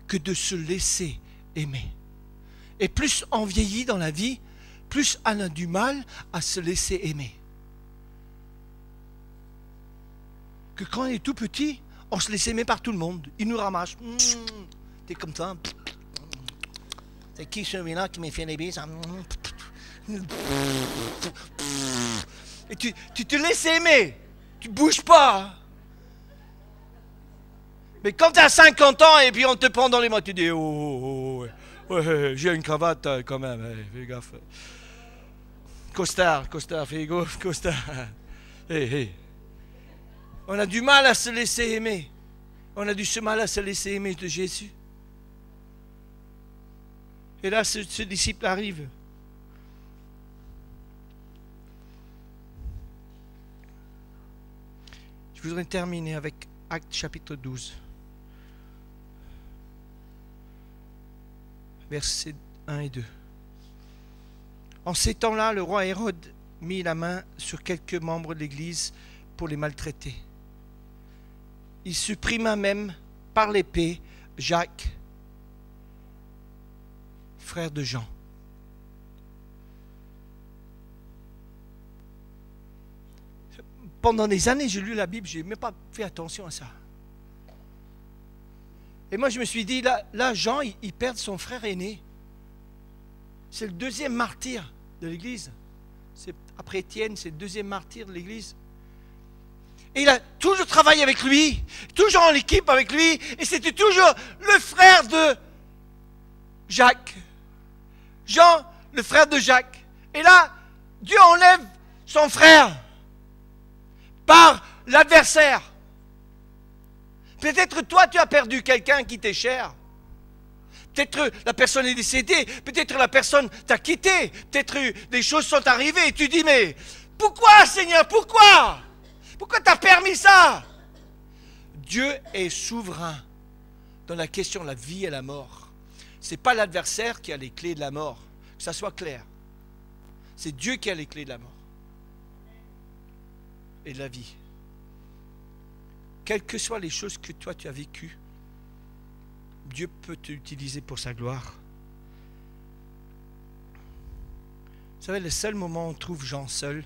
S1: que de se laisser aimer. Et plus on vieillit dans la vie, plus on a du mal à se laisser aimer. Que quand on est tout petit, on se laisse aimer par tout le monde. Il nous ramasse. T'es comme ça. C'est qui celui-là qui m'a fait les bises? Et tu te laisses aimer. Tu bouges pas. Mais quand tu as 50 ans et puis on te prend dans les mains, tu dis ouais, j'ai une cravate quand même, fais gaffe. Costard, fais gaffe, costard. Hey. On a du mal à se laisser aimer. On a du mal à se laisser aimer de Jésus. Et là, ce disciple arrive. Je voudrais terminer avec Actes chapitre 12. Versets 1 et 2. En ces temps-là, le roi Hérode mit la main sur quelques membres de l'Église pour les maltraiter. Il supprima même par l'épée Jacques, frère de Jean. Pendant des années, j'ai lu la Bible, je n'ai même pas fait attention à ça. Et moi, je me suis dit, là Jean, il perd son frère aîné. C'est le deuxième martyr de l'Église. Après Étienne, c'est le deuxième martyr de l'Église. Et il a toujours travaillé avec lui, toujours en équipe avec lui, et c'était toujours le frère de Jacques. Jean, le frère de Jacques. Et là, Dieu enlève son frère par l'adversaire. Peut-être toi, tu as perdu quelqu'un qui t'est cher. Peut-être la personne est décédée, peut-être la personne t'a quitté, peut-être des choses sont arrivées et tu dis, mais pourquoi Seigneur, pourquoi? Pourquoi tu as permis ça? Dieu est souverain dans la question de la vie et la mort. Ce n'est pas l'adversaire qui a les clés de la mort, que ça soit clair. C'est Dieu qui a les clés de la mort et de la vie. Quelles que soient les choses que toi tu as vécues, Dieu peut t'utiliser pour sa gloire. Vous savez, le seul moment où on trouve Jean seul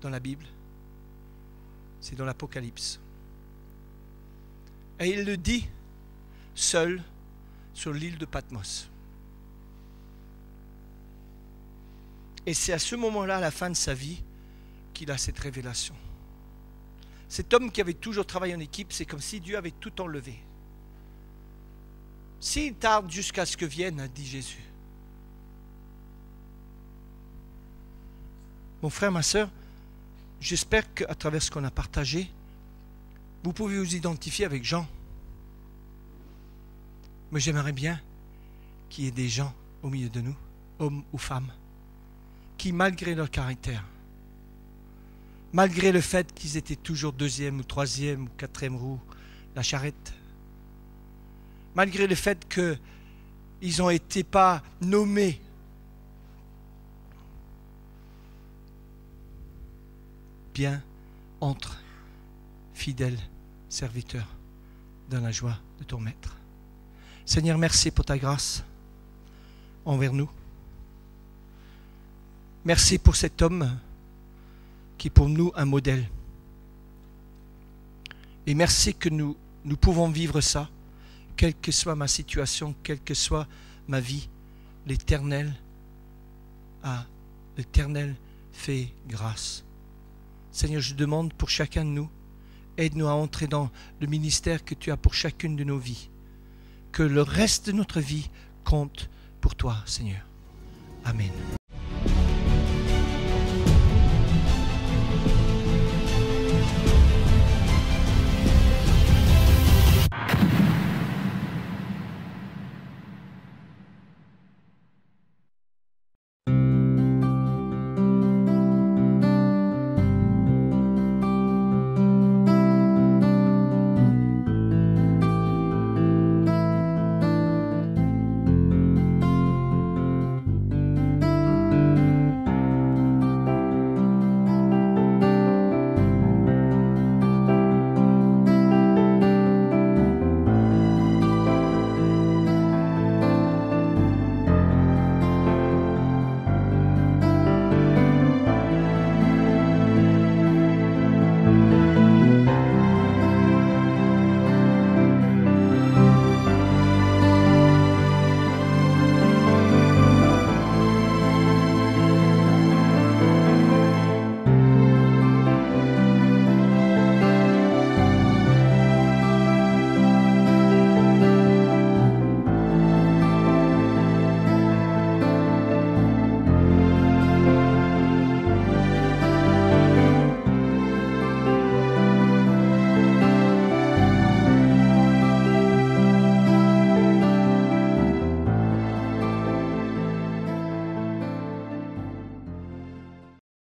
S1: dans la Bible, c'est dans l'Apocalypse. Et il le dit seul sur l'île de Patmos. Et c'est à ce moment-là, à la fin de sa vie, qu'il a cette révélation. Cet homme qui avait toujours travaillé en équipe, c'est comme si Dieu avait tout enlevé. S'il tarde jusqu'à ce que vienne, a dit Jésus. Mon frère, ma soeur, j'espère qu'à travers ce qu'on a partagé, vous pouvez vous identifier avec Jean. Mais j'aimerais bien qu'il y ait des gens au milieu de nous, hommes ou femmes, qui, malgré leur caractère, malgré le fait qu'ils étaient toujours deuxième ou troisième ou quatrième roue, la charrette, malgré le fait qu'ils n'ont été pas nommés, bien entre fidèles serviteurs dans la joie de ton maître. Seigneur, merci pour ta grâce envers nous. Merci pour cet homme qui est pour nous un modèle. Et merci que nous pouvons vivre ça, quelle que soit ma situation, quelle que soit ma vie. L'Éternel fait grâce. Seigneur, je demande pour chacun de nous, aide-nous à entrer dans le ministère que tu as pour chacune de nos vies. Que le reste de notre vie compte pour toi, Seigneur. Amen.